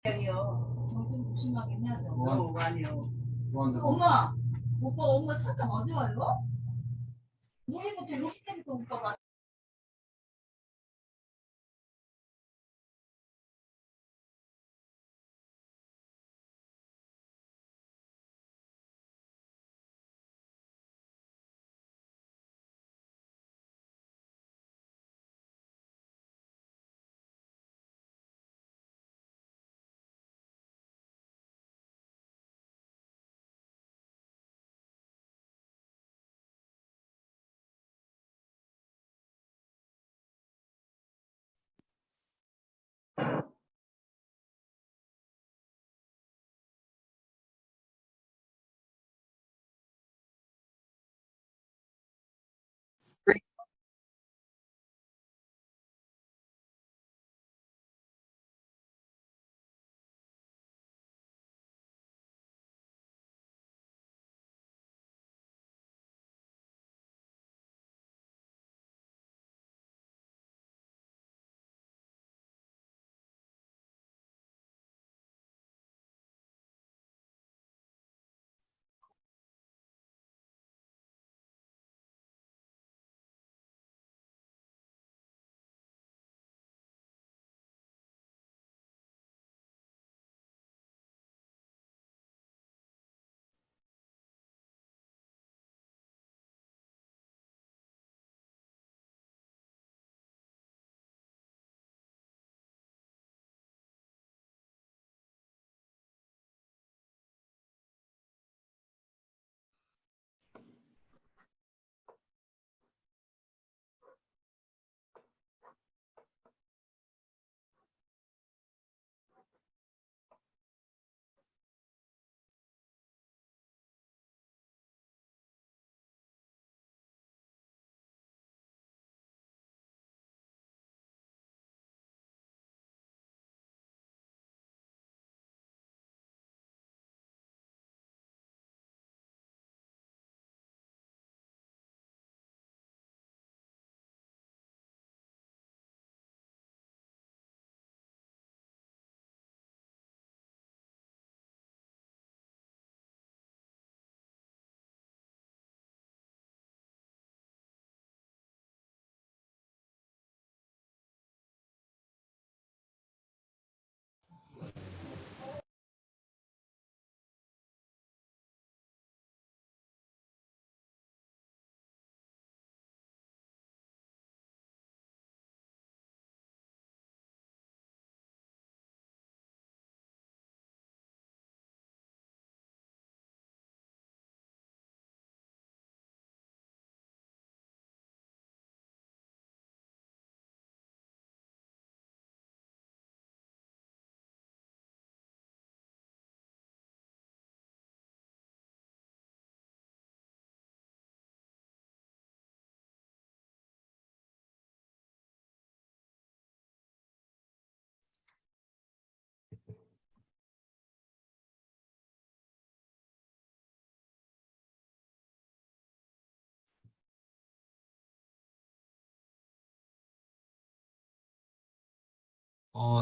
정신 조심하게 해야 돼. 많이요. 엄마, 오빠 살짝 어디 가요? 우리부터 이렇게 해서 오빠가.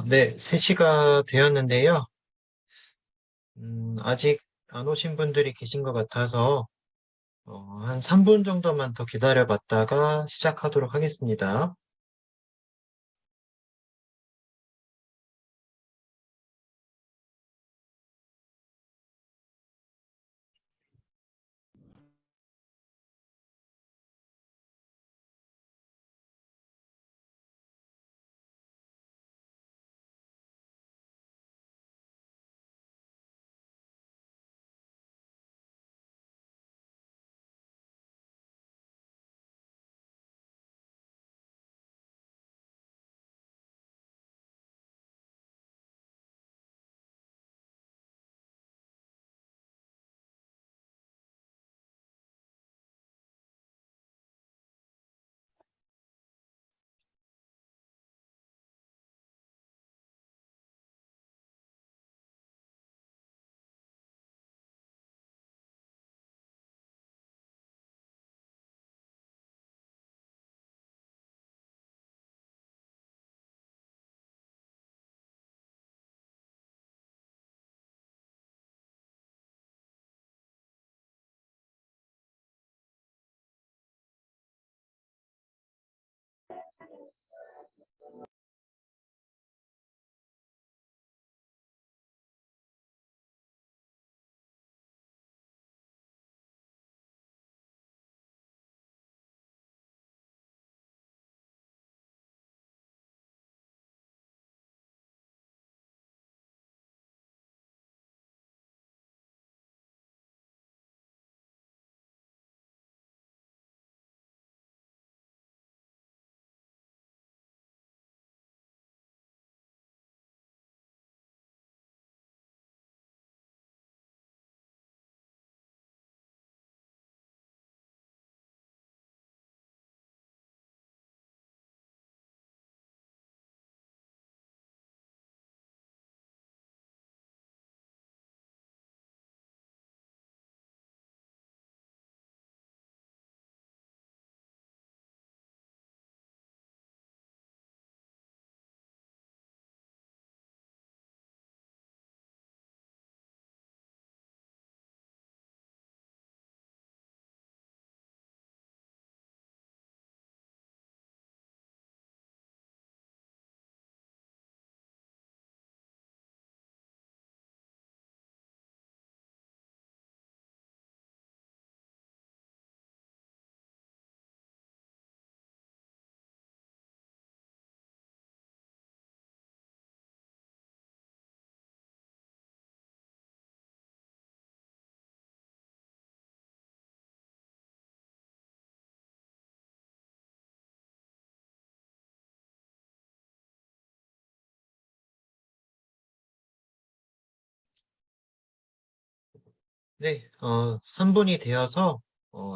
네, 3시가 되었는데요. 아직 안 오신 분들이 계신 것 같아서, 한 3분 정도만 더 기다려 봤다가 시작하도록 하겠습니다. 네, 3분이 되어서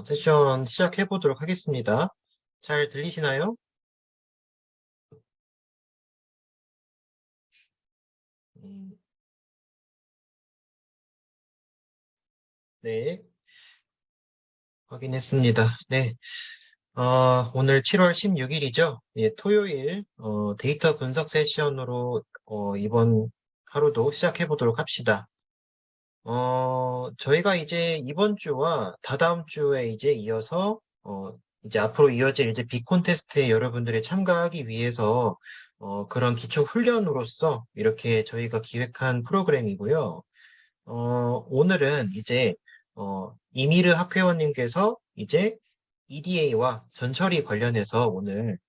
세션 시작해 보도록 하겠습니다. 잘 들리시나요? 음, 네, 확인했습니다. 네, 오늘 7월 16일이죠. 예, 토요일 데이터 분석 세션으로 이번 하루도 시작해 보도록 합시다. 저희가 이제 이번 주와 다다음 주에 이제 이어서, 이제 앞으로 이어질 이제 비콘테스트에 여러분들이 참가하기 위해서, 그런 기초 훈련으로서 이렇게 저희가 기획한 프로그램이고요. 오늘은 이제, 이미르 학회원님께서 이제 EDA와 전처리 관련해서 오늘,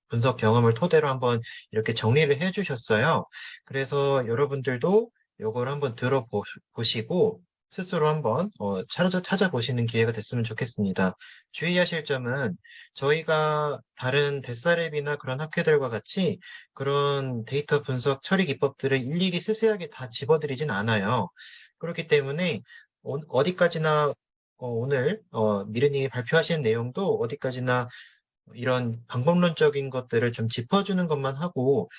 분석 경험을 토대로 한번 이렇게 정리를 해 주셨어요. 그래서 여러분들도 요걸 한번 들어보시고 스스로 한번 찾아보시는 기회가 됐으면 좋겠습니다. 주의하실 점은 저희가 다른 데스랩이나 그런 학회들과 같이 그런 데이터 분석 처리 기법들을 일일이 세세하게 다 집어드리진 않아요. 그렇기 때문에 어디까지나 오늘 미르님이 발표하신 내용도 어디까지나 이런 방법론적인 것들을 좀 짚어주는 것만 하고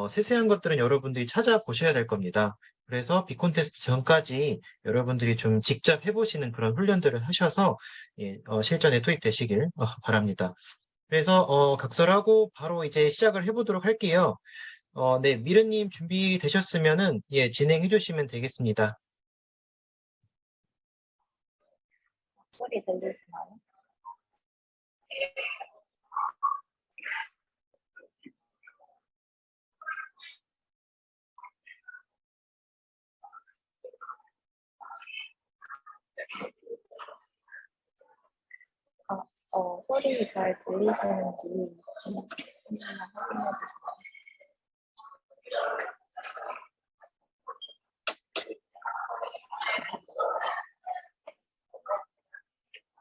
세세한 것들은 여러분들이 찾아보셔야 될 겁니다. 그래서 비콘테스트 전까지 여러분들이 좀 직접 해보시는 그런 훈련들을 하셔서 예, 실전에 투입되시길 바랍니다. 그래서 각설하고 바로 이제 시작을 해보도록 할게요. 네, 미르님 준비되셨으면은 예, 진행해 주시면 되겠습니다. 소리 들리시나요? 소리 잘 들리시는지 한번 확인해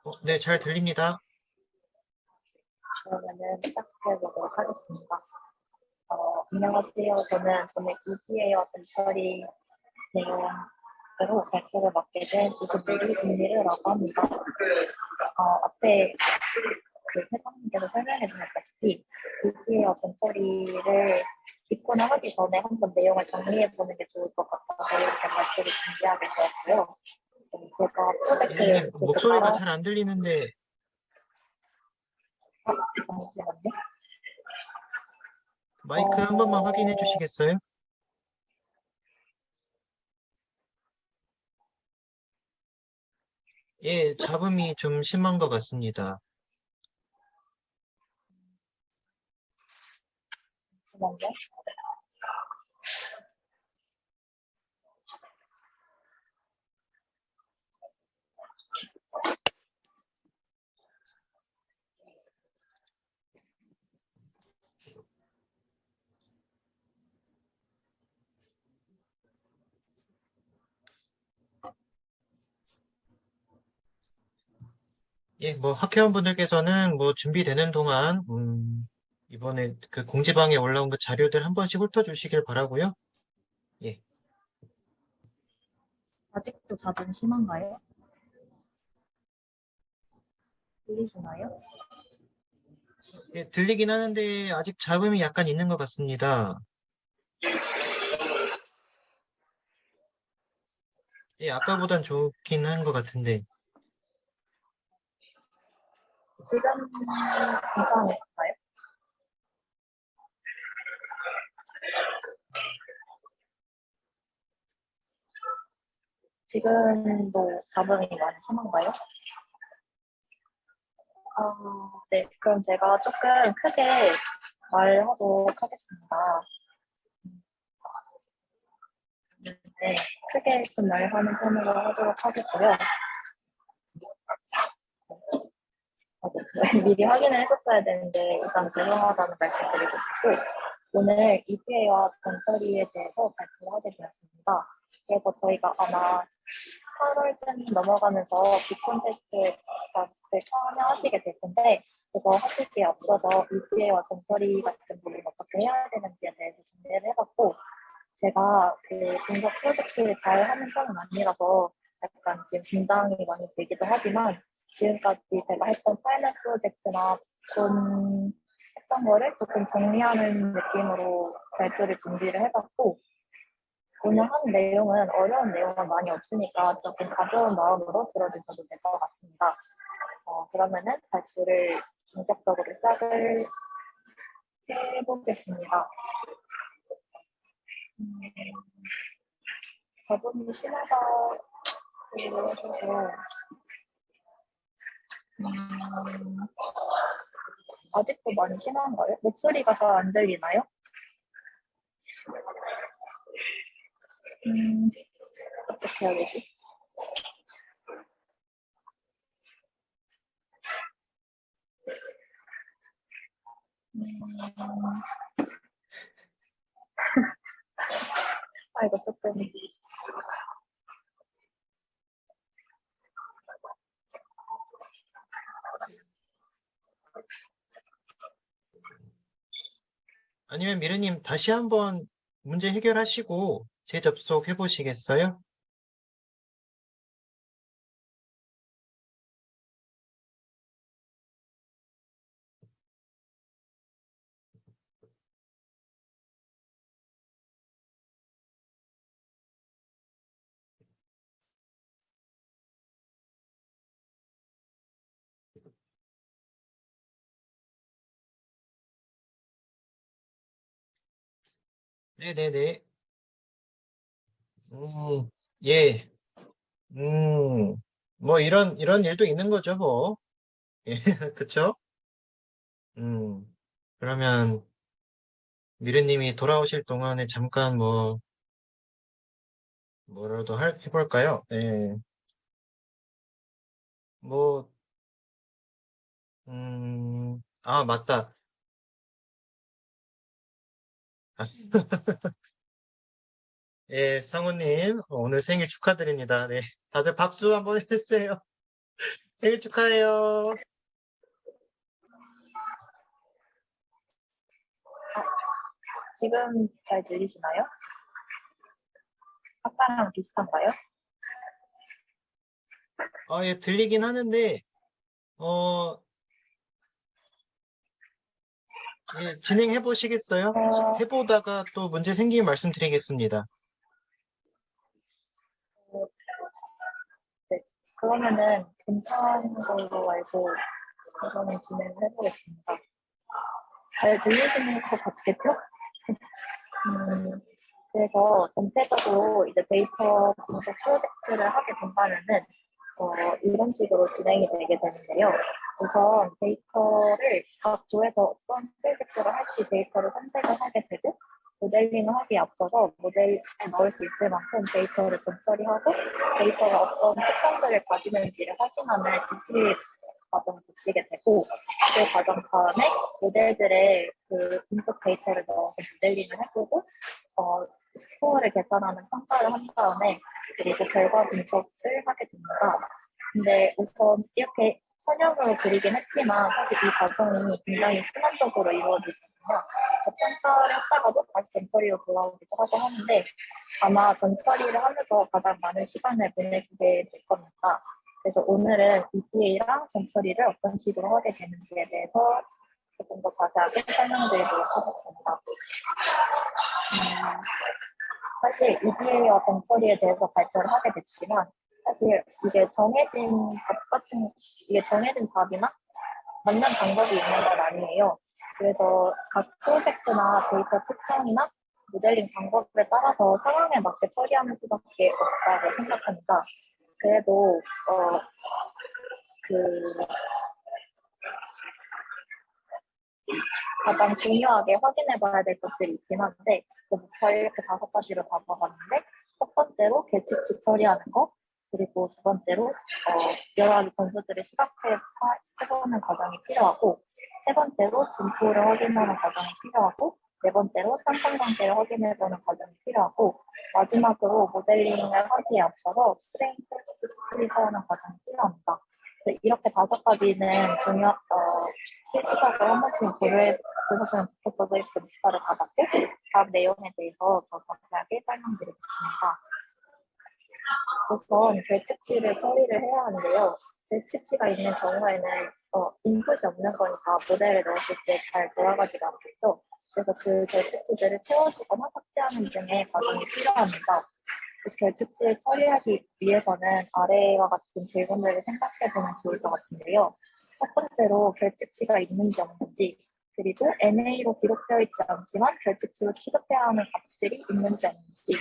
주세요. 네, 잘 들립니다. 그러면은 시작해 보도록 하겠습니다. 안녕하세요. 저는 EPA와 전처리 내용으로 발표를 맡게 된 이즈블리 김미르라고 합니다. 앞에 그 회장님께서 설명해 주셨다시피 EPA와 전처리를 입고를 하기 전에 한번 내용을 정리해 보는 게 좋을 것 같아서 이렇게 발표를 준비하게 되었고요. 제가 미르님 프로젝트 목소리가 잘 안 들리는데 잠시만요. 마이크 한 번만 확인해 주시겠어요? 예, 잡음이 좀 심한 것 같습니다. 잠시만요. 예, 뭐 학회원분들께서는 뭐 준비되는 동안 이번에 그 공지방에 올라온 그 자료들 한 번씩 훑어주시길 바라고요. 예, 아직도 잡음 심한가요? 들리시나요? 예, 들리긴 하는데 아직 잡음이 약간 있는 것 같습니다. 예, 아까보단 좋긴 한 것 같은데. 지금 괜찮으실까요? 지금도 잡음이 많이 심한가요? 네. 그럼 제가 조금 크게 말하도록 하겠습니다. 네. 크게 좀 말하는 편으로 하도록 하겠고요. 미리 확인을 했었어야 되는데 일단 죄송하다는 말씀드리고 싶고 오늘 EPA와 전처리에 대해서 발표를 하게 되었습니다. 그래서 저희가 아마 8월쯤 넘어가면서 비콘테스트에 참여하시게 될 텐데 그거 하실 게 앞서서 EPA와 전처리 같은 부분 어떻게 해야 되는지에 대해서 준비를 해봤고 제가 그 분석 프로젝트를 잘 하는 편은 아니라서 약간 약간 지금 긴장이 많이 되기도 하지만 지금까지 제가 했던 파이널 프로젝트나 본 했던 거를 조금 정리하는 느낌으로 발표를 준비를 해봤고 오늘 하는 내용은 어려운 내용은 많이 없으니까 조금 가벼운 마음으로 들어주셔도 될 것 같습니다. 그러면은 발표를 본격적으로 시작을 해보겠습니다. 저분이 심하다고 해서 아직도 많이 심한가요? 목소리가 잘 안 들리나요? 어떻게 해야 되지? 이거 조금 아니면 미르님 다시 한번 문제 해결하시고 재접속해 보시겠어요? 네네네. 예. 뭐 이런 일도 있는 거죠, 뭐. 예, 그쵸? 음, 그러면 미르님이 돌아오실 동안에 잠깐 뭐라도 해볼까요? 예, 뭐, 맞다. 아, 예, 상우님, 오늘 생일 축하드립니다. 네, 다들 박수 한번 해주세요. 생일 축하해요. 지금 잘 들리시나요? 아까랑 비슷한가요? 예, 들리긴 하는데, 어, 예, 진행해 보시겠어요? 어, 해보다가 또 문제 생기면 말씀드리겠습니다. 네. 그러면은 괜찮은 걸로 알고 우선은 진행을 해보겠습니다. 잘 들리시는 것 같겠죠? 음, 그래서 전체적으로 이제 데이터 분석 프로젝트를 하게 된다면은 이런 식으로 진행이 되게 되는데요. 우선 데이터를 각 조에서 어떤 프로젝트를 할지 데이터를 선택을 하게 되고 모델링을 하기에 앞서서 모델에 넣을 수 있을 만큼 데이터를 분처리하고 데이터가 어떤 특성들을 가지는지를 확인하는 ETL 과정을 거치게 되고 그 과정 다음에 모델들의 그 인풋 데이터를 넣어서 모델링을 해보고 스코어를 계산하는 평가를 한 다음에 그리고 결과 분석을 하게 됩니다. 근데 우선 이렇게 선형으로 그리긴 했지만 사실 이 과정이 굉장히 순환적으로 이루어지거든요. 그래서 평가를 했다가도 다시 전처리로 돌아오기도 하고 하는데 아마 전처리를 하면서 가장 많은 시간을 보내시게 될 겁니다. 그래서 오늘은 ETA랑 전처리를 어떤 식으로 하게 되는지에 대해서 조금 더 자세하게 설명드리도록 하겠습니다. 사실 EDA와 전처리에 대해서 발표를 하게 됐지만 사실 이게 정해진 답 같은 이게 정해진 답이나 맞는 방법이 있는 건 아니에요. 그래서 각 프로젝트나 데이터 특성이나 모델링 방법에 따라서 상황에 맞게 처리하는 수밖에 없다고 생각합니다. 그래도 그 가장 중요하게 확인해 봐야 될 것들이 있긴 한데 그 목표 이렇게 5가지로 잡아봤는데 첫 번째로 계측치 처리하는 거 그리고 두 번째로 여러 가지 변수들을 시각화해보는 과정이 필요하고 세 번째로 분포를 확인하는 과정이 필요하고 네 번째로 상관관계를 확인해보는 과정이 필요하고 마지막으로 모델링을 하기에 앞서서 프레임 테스트 스플릿하는 과정이 필요합니다. 이렇게 5가지는 필수적으로 한 번씩 보셨으면 좋겠어서 이렇게 목표를 받았고 다음 내용에 대해서 더 자세하게 설명드리겠습니다. 우선 결측치를 처리를 해야 하는데요. 결측치가 있는 경우에는 인풋이 없는 거니까 모델을 넣었을 때 잘 돌아가지가 않겠죠. 그래서 그 결측치들을 채워주거나 삭제하는 등의 과정이 필요합니다. 그래서 결측치를 처리하기 위해서는 아래와 같은 질문들을 생각해보면 좋을 것 같은데요. 첫 번째로 결측치가 있는지 없는지, 그리고 NA로 기록되어 있지 않지만 결측치로 취급해야 하는 값들이 있는지 없는지,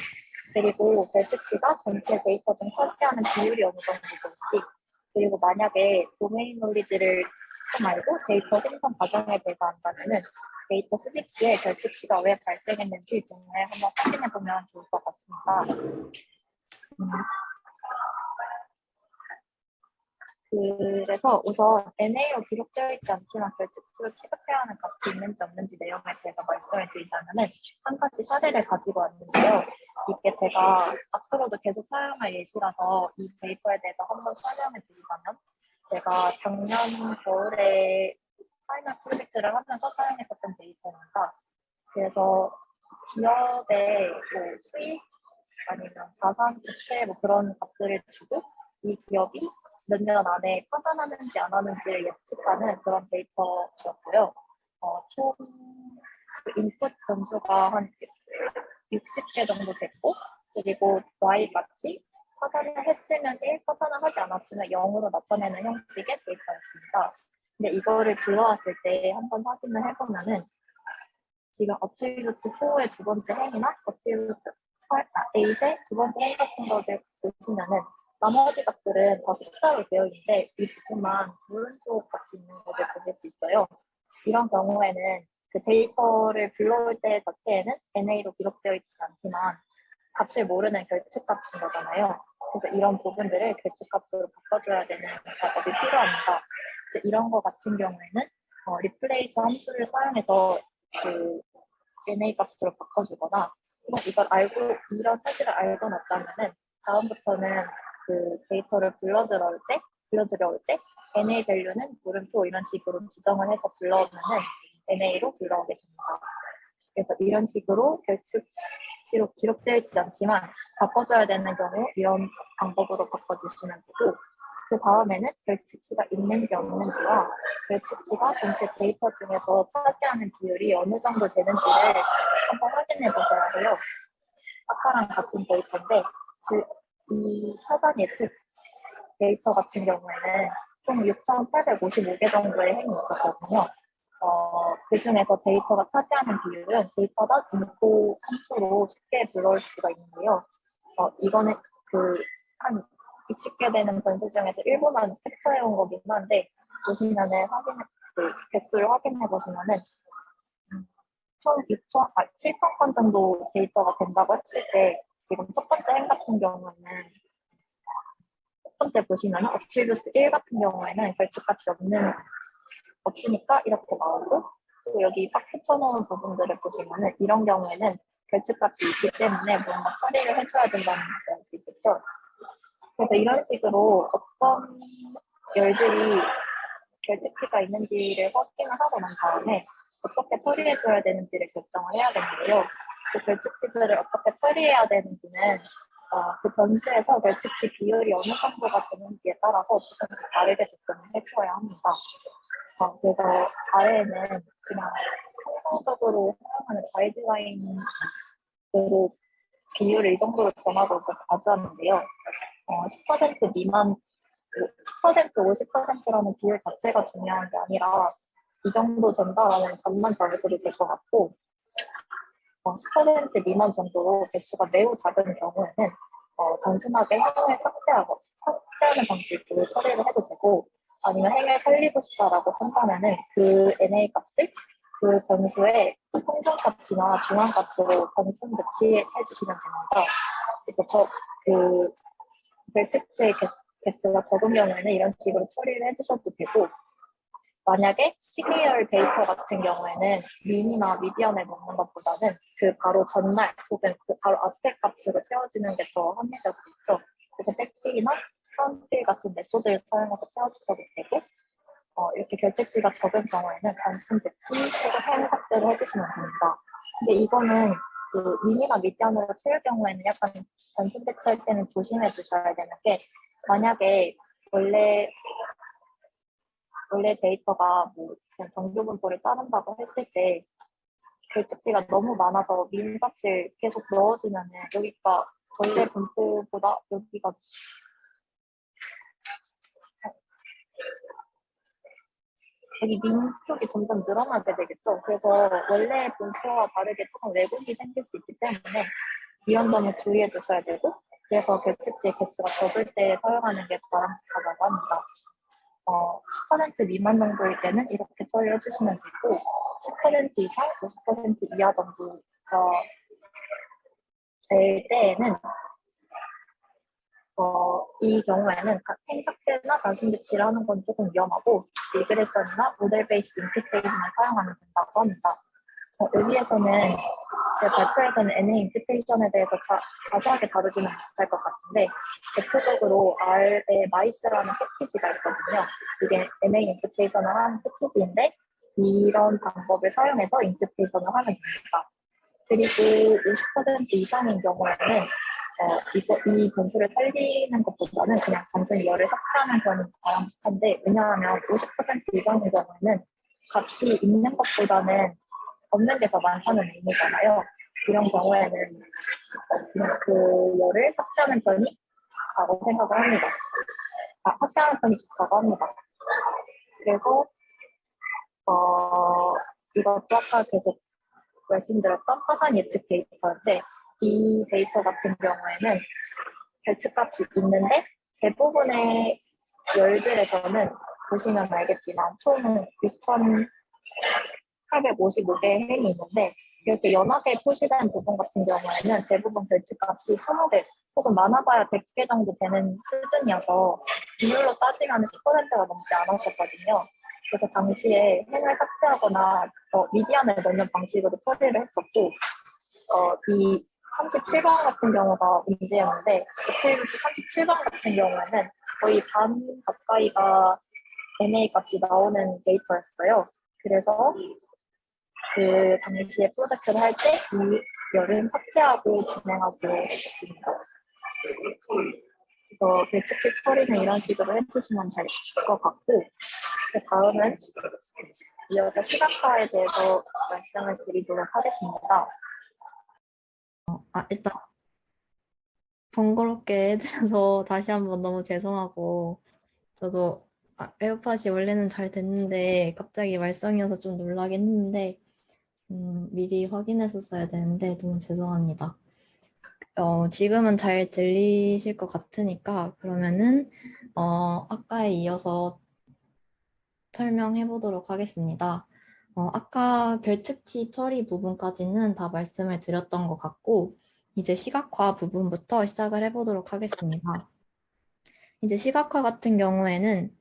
그리고 결측치가 전체 데이터 중 차지하는 비율이 어느 정도 되는지, 그리고 만약에 도메인 놀리지를 말고 데이터 생성 과정에 대해서 한다면은 데이터 수집 시에 결측치가 왜 발생했는지 등을 한번 확인해 보면 좋을 것 같습니다. 그래서 우선 NA로 기록되어 있지 않지만 결측치로 취급해야 하는 값이 있는지 없는지 내용에 대해서 말씀을 드리자면 한 가지 사례를 가지고 왔는데요. 이게 제가 앞으로도 계속 사용할 예시라서 이 데이터에 대해서 한번 설명을 드리자면 제가 작년 겨울에 파이널 프로젝트를 하면서 사용했었던 데이터입니다. 그래서 기업의 뭐 수익 아니면 자산, 부채 뭐 그런 값들을 주고 이 기업이 몇 년 안에 파산하는지 안 하는지를 예측하는 그런 데이터였고요. 총 인풋 변수가 한 60개 정도 됐고, 그리고 Y같이 파산을 했으면 1, 파산을 하지 않았으면 0으로 나타내는 형식의 데이터였습니다. 근데 이거를 불러왔을 때 한번 확인을 해보면은 지금 어트리뷰트 4의 두 번째 행이나 어트리뷰트 8의 두 번째 행 같은 거를 보시면은 나머지 값들은 다 숫자로 되어 있는데 이 부분만 물음표 값이 있는 것을 보실 수 있어요. 이런 경우에는 그 데이터를 불러올 때 자체에는 NA로 기록되어 있지 않지만 값을 모르는 결측값인 거잖아요. 그래서 이런 부분들을 결측값으로 바꿔줘야 되는 작업이 필요합니다. 그래서 이런 거 같은 경우에는 리플레이스 함수를 사용해서 그 NA 값으로 바꿔주거나 이걸 알고 이런 사실을 알고 났다면은 다음부터는 그 데이터를 불러들여올 때 NA 밸류는 물음표 이런 식으로 지정을 해서 불러오면은 NA로 불러오게 됩니다. 그래서 이런 식으로 결측치로 기록되어 있지 않지만 바꿔줘야 되는 경우 이런 방법으로 바꿔주시면 되고 그 다음에는 결측치가 있는지 없는지와 결측치가 전체 데이터 중에서 차지하는 비율이 어느 정도 되는지를 한번 확인해 보셔야 해요. 아까랑 같은 데이터인데 이 사전 예측 데이터 같은 경우에는 총 6,855개 정도의 행이 있었거든요. 그 중에서 데이터가 차지하는 비율은 데이터다 인포 함수로 쉽게 불러올 수가 있는데요. 이거는 한 60개 되는 변수 중에서 일부만 캡처해 온 거긴 한데 보시면은 개수를 확인해 보시면은 총 7,000건 정도 데이터가 된다고 했을 때 지금 첫 번째 행 같은 경우에는 첫 번째 보시면 어트리뷰트 1 같은 경우에는 결측값이 없으니까 이렇게 나오고 또 여기 박스 쳐놓은 부분들을 보시면은 이런 경우에는 결측값이 있기 때문에 뭔가 처리를 해줘야 된다는 걸 알 수 있겠죠. 그래서 이런 식으로 어떤 열들이 결측치가 있는지를 확인을 하고 난 다음에 어떻게 처리해줘야 되는지를 결정을 해야 되는데요. 그 결측치들을 어떻게 처리해야 되는지는 그 변수에서 결측치 비율이 어느 정도가 되는지에 따라서 조금씩 다르게 접근을 해줘야 합니다. 그래서 아래에는 그냥 통상적으로 사용하는 가이드라인으로 비율을 이 정도로 정하고 있어서 가져왔는데요. 10% 미만, 10%, 50%라는 비율 자체가 중요한 게 아니라 이 정도 된다라는 값만 잡으셔도 될 것 같고 10% 미만 정도로 개수가 매우 작은 경우에는 단순하게 행을 삭제하는 방식으로 처리를 해도 되고 아니면 행을 살리고 싶다라고 한다면은 그 NA 값을 그 변수의 평균값이나 중앙값으로 단순 배치해 주시면 됩니다. 그래서 결측치의 개수가 적은 경우에는 이런 식으로 처리를 해주셔도 되고 만약에 시계열 데이터 같은 경우에는 미니나 미디언을 먹는 것보다는 그 바로 전날 혹은 그 바로 앞에 값으로 채워주는 게 더 합리적이겠죠. 그래서 백필이나 프론트필 같은 메소드를 사용해서 채워주셔도 되고 이렇게 결측치가 적은 경우에는 단순 배치 혹은 행 삭제를 해주시면 됩니다. 근데 이거는 그 윈이나 미디안으로 채울 경우에는 약간 단순 대체할 때는 조심해 주셔야 되는 게 만약에 원래 데이터가 뭐 그냥 정규 분포를 따른다고 했을 때 결측지가 너무 많아서 민 값을 계속 넣어주면은 여기가 원래 분포보다 여기가 여기 민 쪽이 점점 늘어나게 되겠죠. 그래서 원래 분포와 다르게 조금 왜곡이 생길 수 있기 때문에 이런 점을 주의해 주셔야 되고 그래서 결측지 개수가 적을 때 사용하는 게 바람직하다고 합니다. 10% 미만 정도일 때는 이렇게 처리해 주시면 되고 10% 이상, 50% 이하 정도가 될 때에는 이 경우에는 행삭제나 단순 배치를 하는 건 조금 위험하고 리그레션이나 모델 베이스 임피테이션을 사용하면 된다고 합니다. 여기에서는 제 발표에서는 NA 임피테이션에 대해서 자세하게 다루지는 못할 것 같은데 대표적으로 R의 마이스라는 패키지가 있거든요. 이게 NA 임피테이션을 하는 패키지인데 이런 방법을 사용해서 임피테이션을 하면 됩니다. 그리고 50% 이상인 경우에는 이 변수를 살리는 것보다는 그냥 단순히 열을 삭제하는 건 바람직한데 왜냐하면 50% 이상인 경우에는 값이 있는 것보다는 없는 게 더 많다는 의미잖아요. 이런 경우에는 그냥 그 열을 삭제하는 편이 좋다고 생각을 합니다. 삭제하는 편이 좋다고 합니다. 그래서 이것도 아까 계속 말씀드렸던 파산 예측 데이터인데 이 데이터 같은 경우에는 결측값이 있는데 대부분의 열들에서는 보시면 알겠지만 총 6,855개의 행이 있는데 이렇게 연하게 표시된 부분 같은 경우에는 대부분 결측값이 20개 혹은 많아봐야 100개 정도 되는 수준이어서 비율로 따지면 10%가 넘지 않았었거든요. 그래서 당시에 행을 삭제하거나 미디안을 넣는 방식으로 처리를 했었고 이 37번 같은 경우가 문제였는데 매트릭스 37번 같은 경우에는 거의 반 가까이가 NA 값이 나오는 데이터였어요. 그래서 그 당시에 프로젝트를 할 때 이 열은 삭제하고 진행하고 있습니다. 그래서 배치킷 처리는 이런 식으로 해주시면 될 것 같고 그 다음은 이어서 시각화에 대해서 말씀을 드리도록 하겠습니다. 일단 번거롭게 해드려서 다시 한번 너무 죄송하고 저도 에어팟이 원래는 잘 됐는데 갑자기 말썽이어서 좀 놀라긴 했는데 미리 확인했었어야 되는데 너무 죄송합니다. 지금은 잘 들리실 것 같으니까 그러면은 아까에 이어서 설명해 보도록 하겠습니다. 아까 별특치 처리 부분까지는 다 말씀을 드렸던 것 같고 이제 시각화 부분부터 시작을 해보도록 하겠습니다. 이제 시각화 같은 경우에는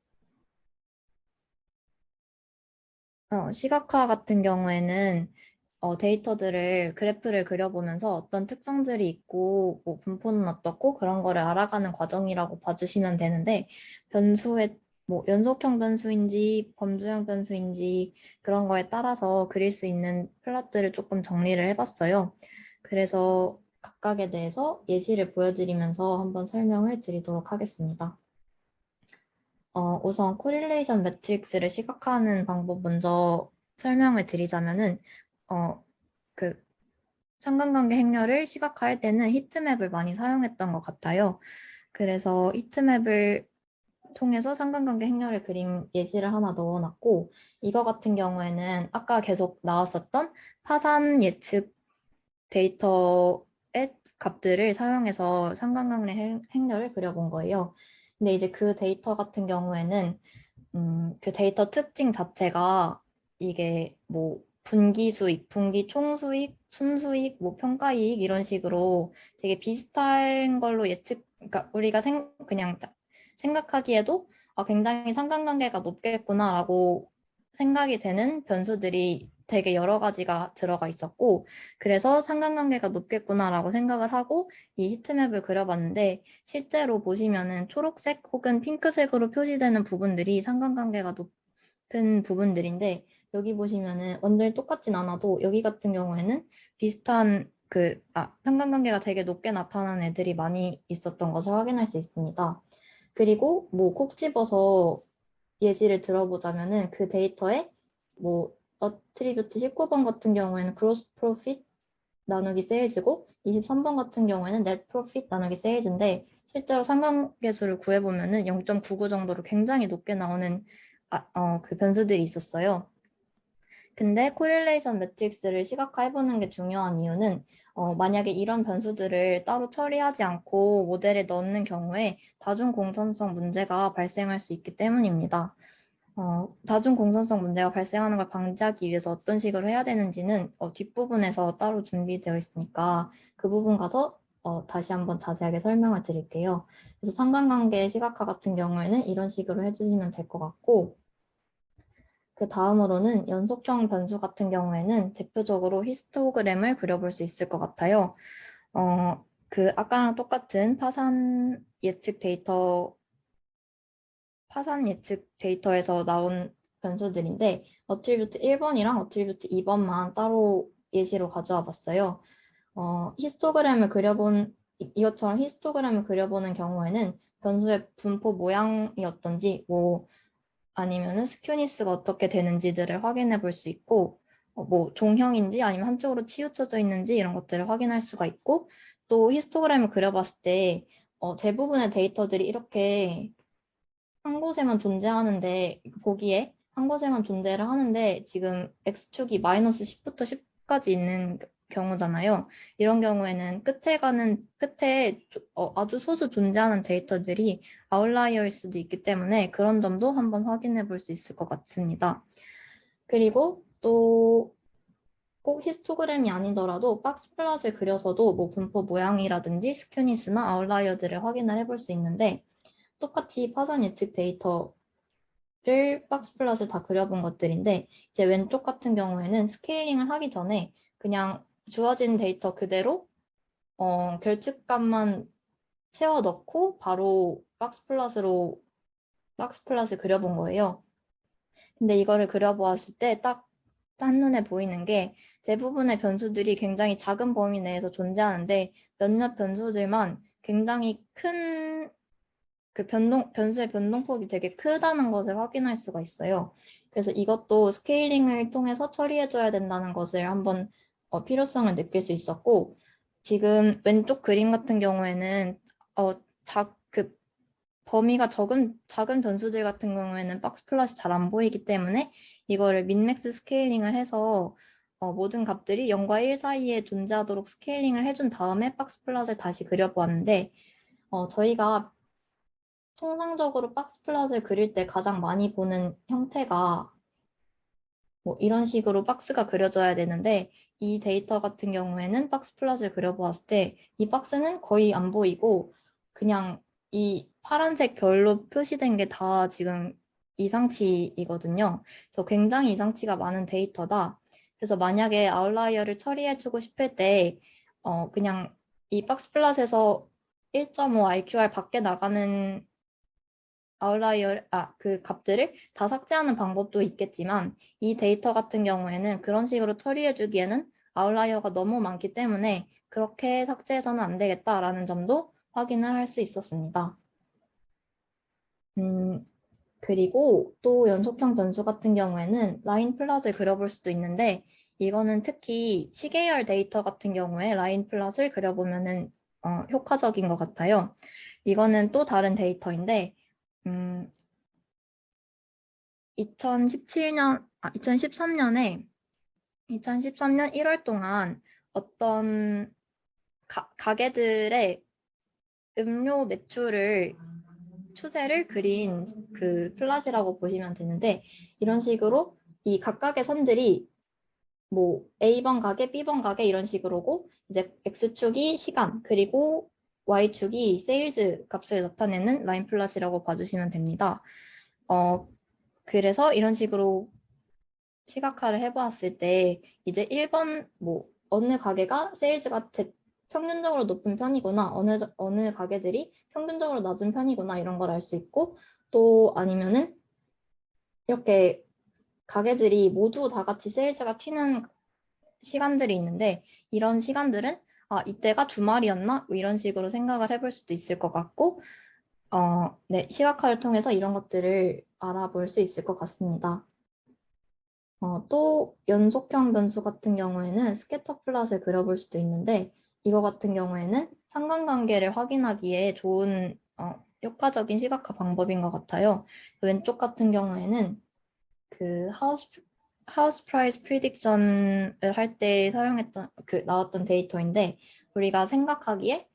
데이터들을 그래프를 그려보면서 어떤 특성들이 있고 뭐 분포는 어떻고 그런 거를 알아가는 과정이라고 봐주시면 되는데 변수의 뭐 연속형 변수인지 범주형 변수인지 그런 거에 따라서 그릴 수 있는 플롯들을 조금 정리를 해봤어요. 그래서 각각에 대해서 예시를 보여드리면서 한번 설명을 드리도록 하겠습니다. 우선 코릴레이션 매트릭스를 시각화하는 방법 먼저 설명을 드리자면은 그 상관관계 행렬을 시각화할 때는 히트맵을 많이 사용했던 것 같아요. 그래서 히트맵을 통해서 상관관계 행렬을 그린 예시를 하나 넣어놨고 이거 같은 경우에는 아까 계속 나왔었던 파산 예측 데이터의 값들을 사용해서 상관관계 행렬을 그려본 거예요. 근데 이제 그 데이터 같은 경우에는 그 데이터 특징 자체가 이게 뭐 분기 수익, 분기 총수익, 순수익, 뭐 평가이익 이런 식으로 되게 비슷한 걸로 그러니까 우리가 그냥 생각하기에도 굉장히 상관관계가 높겠구나라고 생각이 되는 변수들이 되게 여러 가지가 들어가 있었고 그래서 상관관계가 높겠구나라고 생각을 하고 이 히트맵을 그려봤는데 실제로 보시면은 초록색 혹은 핑크색으로 표시되는 부분들이 상관관계가 높은 부분들인데 여기 보시면은 완전히 똑같진 않아도 여기 같은 경우에는 비슷한 상관관계가 되게 높게 나타나는 애들이 많이 있었던 것을 확인할 수 있습니다. 그리고 뭐 콕 집어서 예시를 들어보자면은 그 데이터에 뭐 어트리뷰트 19번 같은 경우에는 그로스 프로핏 나누기 세일즈고 23번 같은 경우에는 넷 프로핏 나누기 세일즈인데 실제로 상관계수를 구해보면은 0.99 정도로 굉장히 높게 나오는 그 변수들이 있었어요. 근데 코릴레이션 매트릭스를 시각화해보는 게 중요한 이유는 만약에 이런 변수들을 따로 처리하지 않고 모델에 넣는 경우에 다중 공선성 문제가 발생할 수 있기 때문입니다. 다중 공선성 문제가 발생하는 걸 방지하기 위해서 어떤 식으로 해야 되는지는 뒷부분에서 따로 준비되어 있으니까 그 부분 가서 다시 한번 자세하게 설명을 드릴게요. 그래서 상관관계 시각화 같은 경우에는 이런 식으로 해주시면 될 것 같고, 그 다음으로는 연속형 변수 같은 경우에는 대표적으로 히스토그램을 그려볼 수 있을 것 같아요. 아까랑 똑같은 파산 예측 데이터에서 나온 변수들인데 어트리뷰트 1번이랑 어트리뷰트 2번만 따로 예시로 가져와 봤어요. 히스토그램을 이것처럼 히스토그램을 그려보는 경우에는 변수의 분포 모양이 어떤지, 아니면은 스큐니스가 어떻게 되는지들을 확인해 볼 수 있고, 뭐 종형인지 아니면 한쪽으로 치우쳐져 있는지 이런 것들을 확인할 수가 있고, 또 히스토그램을 그려봤을 때 대부분의 데이터들이 이렇게 한 곳에만 존재하는데, 보기에 한 곳에만 존재를 하는데 지금 x축이 마이너스 10부터 10까지 있는 경우잖아요. 이런 경우에는 끝에 아주 소수 존재하는 데이터들이 아웃라이어일 수도 있기 때문에 그런 점도 한번 확인해 볼 수 있을 것 같습니다. 그리고 또 꼭 히스토그램이 아니더라도 박스 플롯을 그려서도 뭐 분포 모양이라든지 스큐니스나 아웃라이어들을 확인을 해볼 수 있는데, 똑같이 파산 예측 데이터를 박스 플롯을 다 그려본 것들인데, 이제 왼쪽 같은 경우에는 스케일링을 하기 전에 그냥 주어진 데이터 그대로 결측값만 채워 넣고 바로 박스 플롯을 그려본 거예요. 근데 이거를 그려보았을 때 딱 한눈에 보이는 게 대부분의 변수들이 굉장히 작은 범위 내에서 존재하는데 몇몇 변수들만 굉장히 큰 변수의 변동폭이 되게 크다는 것을 확인할 수가 있어요. 그래서 이것도 스케일링을 통해서 처리해줘야 된다는 것을 한번 필요성을 느낄 수 있었고, 지금 왼쪽 그림 같은 경우에는 범위가 작은 변수들 같은 경우에는 박스 플롯이 잘 안 보이기 때문에 이거를 민맥스 스케일링을 해서 모든 값들이 0과 1 사이에 존재하도록 스케일링을 해준 다음에 박스 플롯을 다시 그려보았는데, 저희가 통상적으로 박스 플롯을 그릴 때 가장 많이 보는 형태가 뭐 이런 식으로 박스가 그려져야 되는데, 이 데이터 같은 경우에는 박스 플롯을 그려보았을 때 이 박스는 거의 안 보이고 그냥 이 파란색 별로 표시된 게 다 지금 이상치이거든요. 그래서 굉장히 이상치가 많은 데이터다. 그래서 만약에 아웃라이어를 처리해주고 싶을 때 그냥 이 박스 플롯에서 1.5 IQR 밖에 나가는 그 값들을 다 삭제하는 방법도 있겠지만 이 데이터 같은 경우에는 그런 식으로 처리해주기에는 아웃라이어가 너무 많기 때문에 그렇게 삭제해서는 안 되겠다라는 점도 확인을 할 수 있었습니다. 그리고 또 연속형 변수 같은 경우에는 라인 플롯을 그려볼 수도 있는데, 이거는 특히 시계열 데이터 같은 경우에 라인 플롯을 그려보면은 효과적인 것 같아요. 이거는 또 다른 데이터인데 2013년에 1월 동안 어떤 가게들의 음료 매출을 추세를 그린 그 플롯이라고 보시면 되는데, 이런 식으로 이 각각의 선들이 뭐 A번 가게, B번 가게 이런 식으로고, 이제 X축이 시간, 그리고 Y축이 세일즈 값을 나타내는 라인 플롯이라고 봐주시면 됩니다. 그래서 이런 식으로 시각화를 해보았을 때 이제 1번 뭐 어느 가게가 세일즈가 평균적으로 높은 편이구나, 어느 가게들이 평균적으로 낮은 편이구나 이런 걸 알 수 있고, 또 아니면은 이렇게 가게들이 모두 다 같이 세일즈가 튀는 시간들이 있는데 이런 시간들은 이때가 주말이었나? 뭐 이런 식으로 생각을 해볼 수도 있을 것 같고 네, 시각화를 통해서 이런 것들을 알아볼 수 있을 것 같습니다. 또 연속형 변수 같은 경우에는 스캐터 플롯을 그려볼 수도 있는데 이거 같은 경우에는 상관관계를 확인하기에 좋은 효과적인 시각화 방법인 것 같아요. 왼쪽 같은 경우에는 그 하우스 프라이스 프리딕션을 할 때 사용했던 나왔던 데이터인데 우리가 생각하기에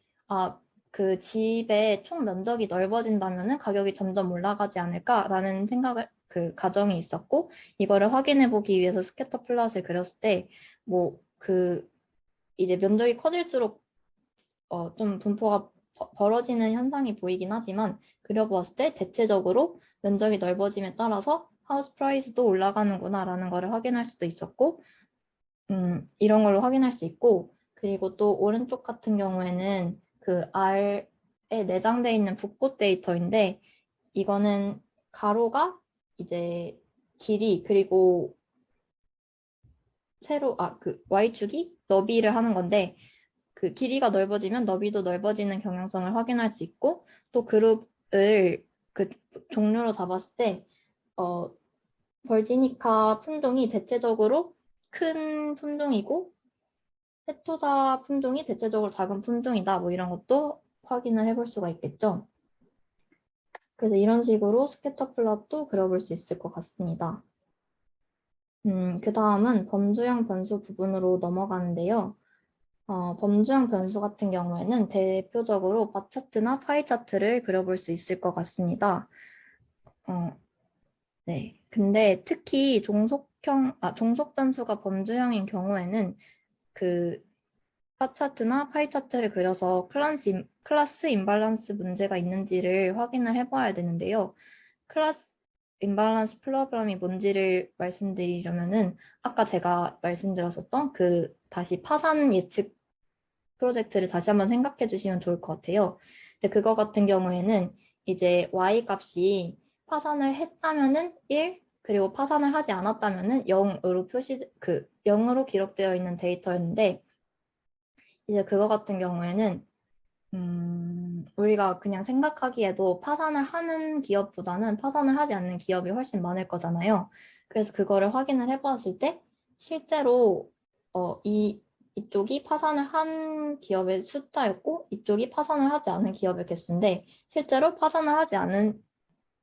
그 집의 총 면적이 넓어진다면은 가격이 점점 올라가지 않을까라는 생각을 가정이 있었고 이거를 확인해 보기 위해서 스캐터 플롯을 그렸을 때 뭐 이제 면적이 커질수록 좀 분포가 벌어지는 현상이 보이긴 하지만 그려보았을 때 대체적으로 면적이 넓어짐에 따라서 하우스 프라이스도 올라가는구나라는 것을 확인할 수도 있었고 이런 걸로 확인할 수 있고 그리고 또 오른쪽 같은 경우에는 그 R에 내장되어 있는 붓꽃 데이터인데 이거는 가로가 이제 길이 그리고 Y축이 너비를 하는 건데 그 길이가 넓어지면 너비도 넓어지는 경향성을 확인할 수 있고 또 그룹을 그 종류로 잡았을 때 벌지니카 품종이 대체적으로 큰 품종이고 세토사 품종이 대체적으로 작은 품종이다. 뭐 이런 것도 확인을 해볼 수가 있겠죠. 그래서 이런 식으로 스캐터 플롯도 그려볼 수 있을 것 같습니다. 그 다음은 범주형 변수 부분으로 넘어가는데요. 범주형 변수 같은 경우에는 대표적으로 바 차트나 파이 차트를 그려볼 수 있을 것 같습니다. 네. 근데 특히 종속 변수가 범주형인 경우에는 바 차트나 파이 차트를 그려서 클래스 임발란스 문제가 있는지를 확인을 해봐야 되는데요. 클래스 임발란스 프로그램이 뭔지를 말씀드리려면은 아까 제가 말씀드렸었던 다시 파산 예측 프로젝트를 다시 한번 생각해 주시면 좋을 것 같아요. 근데 그거 같은 경우에는 이제 y 값이 파산을 했다면은 1, 그리고 파산을 하지 않았다면은 0으로 0으로 기록되어 있는 데이터였는데 이제 그거 같은 경우에는 우리가 그냥 생각하기에도 파산을 하는 기업보다는 파산을 하지 않는 기업이 훨씬 많을 거잖아요. 그래서 그거를 확인을 해봤을 때 실제로 이쪽이 파산을 한 기업의 숫자였고 이쪽이 파산을 하지 않은 기업의 개수인데 실제로 파산을 하지 않은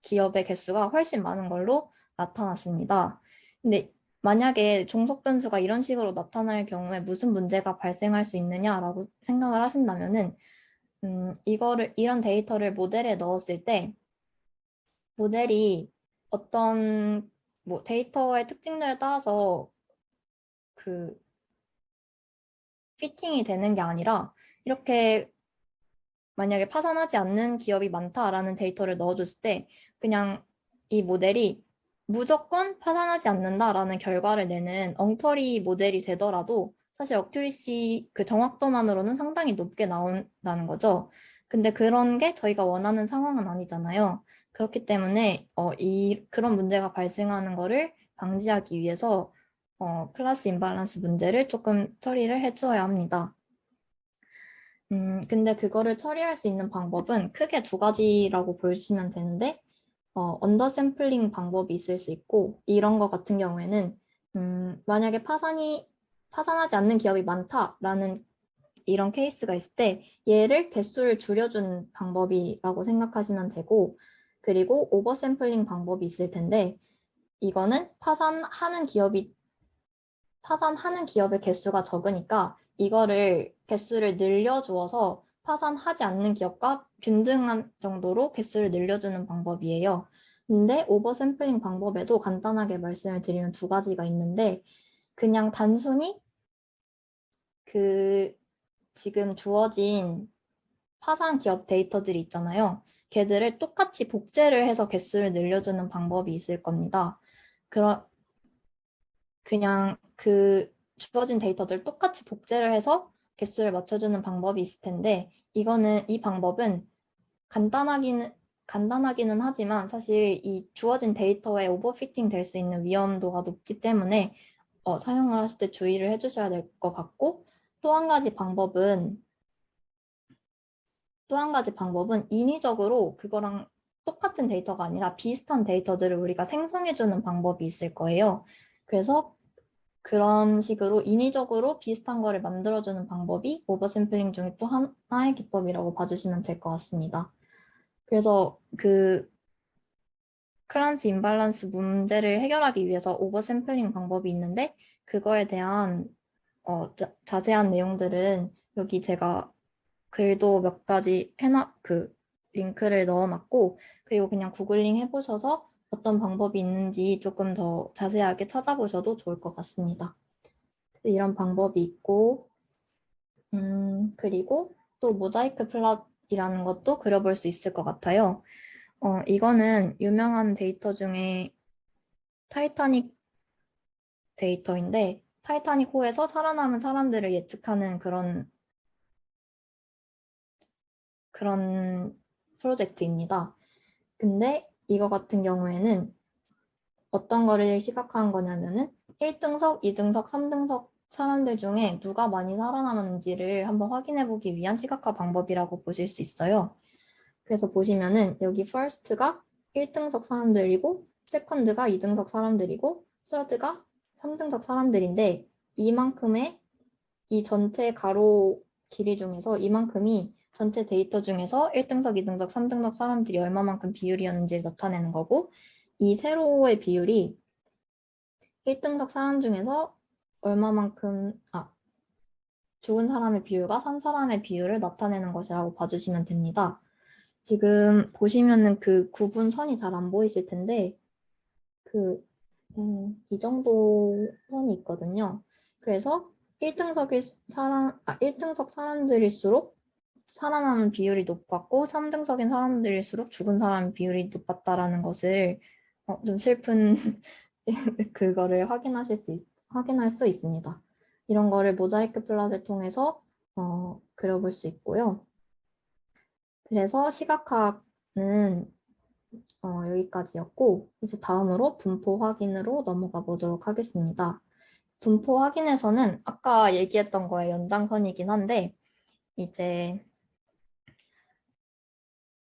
기업의 개수가 훨씬 많은 걸로 나타났습니다. 근데 만약에 종속 변수가 이런 식으로 나타날 경우에 무슨 문제가 발생할 수 있느냐라고 생각을 하신다면은 이런 데이터를 모델에 넣었을 때 모델이 어떤 데이터의 특징들에 따라서 피팅이 되는 게 아니라 이렇게 만약에 파산하지 않는 기업이 많다라는 데이터를 넣어줬을 때 그냥 이 모델이 무조건 파산하지 않는다라는 결과를 내는 엉터리 모델이 되더라도 사실 어큐리시 정확도만으로는 상당히 높게 나온다는 거죠. 근데 그런 게 저희가 원하는 상황은 아니잖아요. 그렇기 때문에 그런 문제가 발생하는 거를 방지하기 위해서 클래스 임발란스 문제를 조금 처리를 해줘야 합니다. 근데 그거를 처리할 수 있는 방법은 크게 두 가지라고 보시면 되는데, 언더 샘플링 방법이 있을 수 있고, 이런 거 같은 경우에는, 만약에 파산하지 않는 기업이 많다라는 이런 케이스가 있을 때, 얘를 개수를 줄여주는 방법이라고 생각하시면 되고, 그리고 오버 샘플링 방법이 있을 텐데, 이거는 파산하는 기업의 개수가 적으니까 이거를 개수를 늘려주어서 파산하지 않는 기업과 균등한 정도로 개수를 늘려주는 방법이에요. 근데 오버 샘플링 방법에도 간단하게 말씀을 드리면 두 가지가 있는데 그냥 단순히 지금 주어진 파산 기업 데이터들이 있잖아요. 걔들을 똑같이 복제를 해서 개수를 늘려주는 방법이 있을 겁니다. 그냥 주어진 데이터들 똑같이 복제를 해서 개수를 맞춰주는 방법이 있을 텐데 이 방법은 간단하기는 하지만 사실 이 주어진 데이터에 오버피팅 될 수 있는 위험도가 높기 때문에 사용을 하실 때 주의를 해주셔야 될 것 같고, 또 한 가지 방법은 인위적으로 그거랑 똑같은 데이터가 아니라 비슷한 데이터들을 우리가 생성해주는 방법이 있을 거예요. 그래서 그런 식으로 인위적으로 비슷한 거를 만들어주는 방법이 오버샘플링 중에 또 하나의 기법이라고 봐주시면 될 것 같습니다. 그래서 그 클란스 임발란스 문제를 해결하기 위해서 오버샘플링 방법이 있는데 그거에 대한 자세한 내용들은 여기 제가 글도 몇 가지 링크를 넣어놨고, 그리고 그냥 구글링 해보셔서 어떤 방법이 있는지 조금 더 자세하게 찾아보셔도 좋을 것 같습니다. 이런 방법이 있고, 그리고 또 모자이크 플롯이라는 것도 그려볼 수 있을 것 같아요. 이거는 유명한 데이터 중에 타이타닉 데이터인데, 타이타닉 호에서 살아남은 사람들을 예측하는 그런 프로젝트입니다. 근데 이거 같은 경우에는 어떤 거를 시각화한 거냐면은 1등석, 2등석, 3등석 사람들 중에 누가 많이 살아남았는지를 한번 확인해 보기 위한 시각화 방법이라고 보실 수 있어요. 그래서 보시면은 여기 first가 1등석 사람들이고 second가 2등석 사람들이고 third가 3등석 사람들인데 이만큼의 이 전체 가로 길이 중에서 이만큼이 전체 데이터 중에서 1등석, 2등석, 3등석 사람들이 얼마만큼 비율이었는지를 나타내는 거고 이 세로의 비율이 1등석 사람 중에서 죽은 사람의 비율과 산 사람의 비율을 나타내는 것이라고 봐주시면 됩니다. 지금 보시면은 그 구분선이 잘 안 보이실 텐데 이 정도 선이 있거든요. 그래서 1등석 사람들일수록 살아남은 비율이 높았고 3등석인 사람들일수록 죽은 사람 비율이 높았다라는 것을 좀 슬픈 그거를 확인할 수 있습니다. 이런 거를 모자이크 플롯을 통해서 그려볼 수 있고요. 그래서 시각화는 여기까지였고 이제 다음으로 분포 확인으로 넘어가 보도록 하겠습니다. 분포 확인에서는 아까 얘기했던 거의 연장선이긴 한데 이제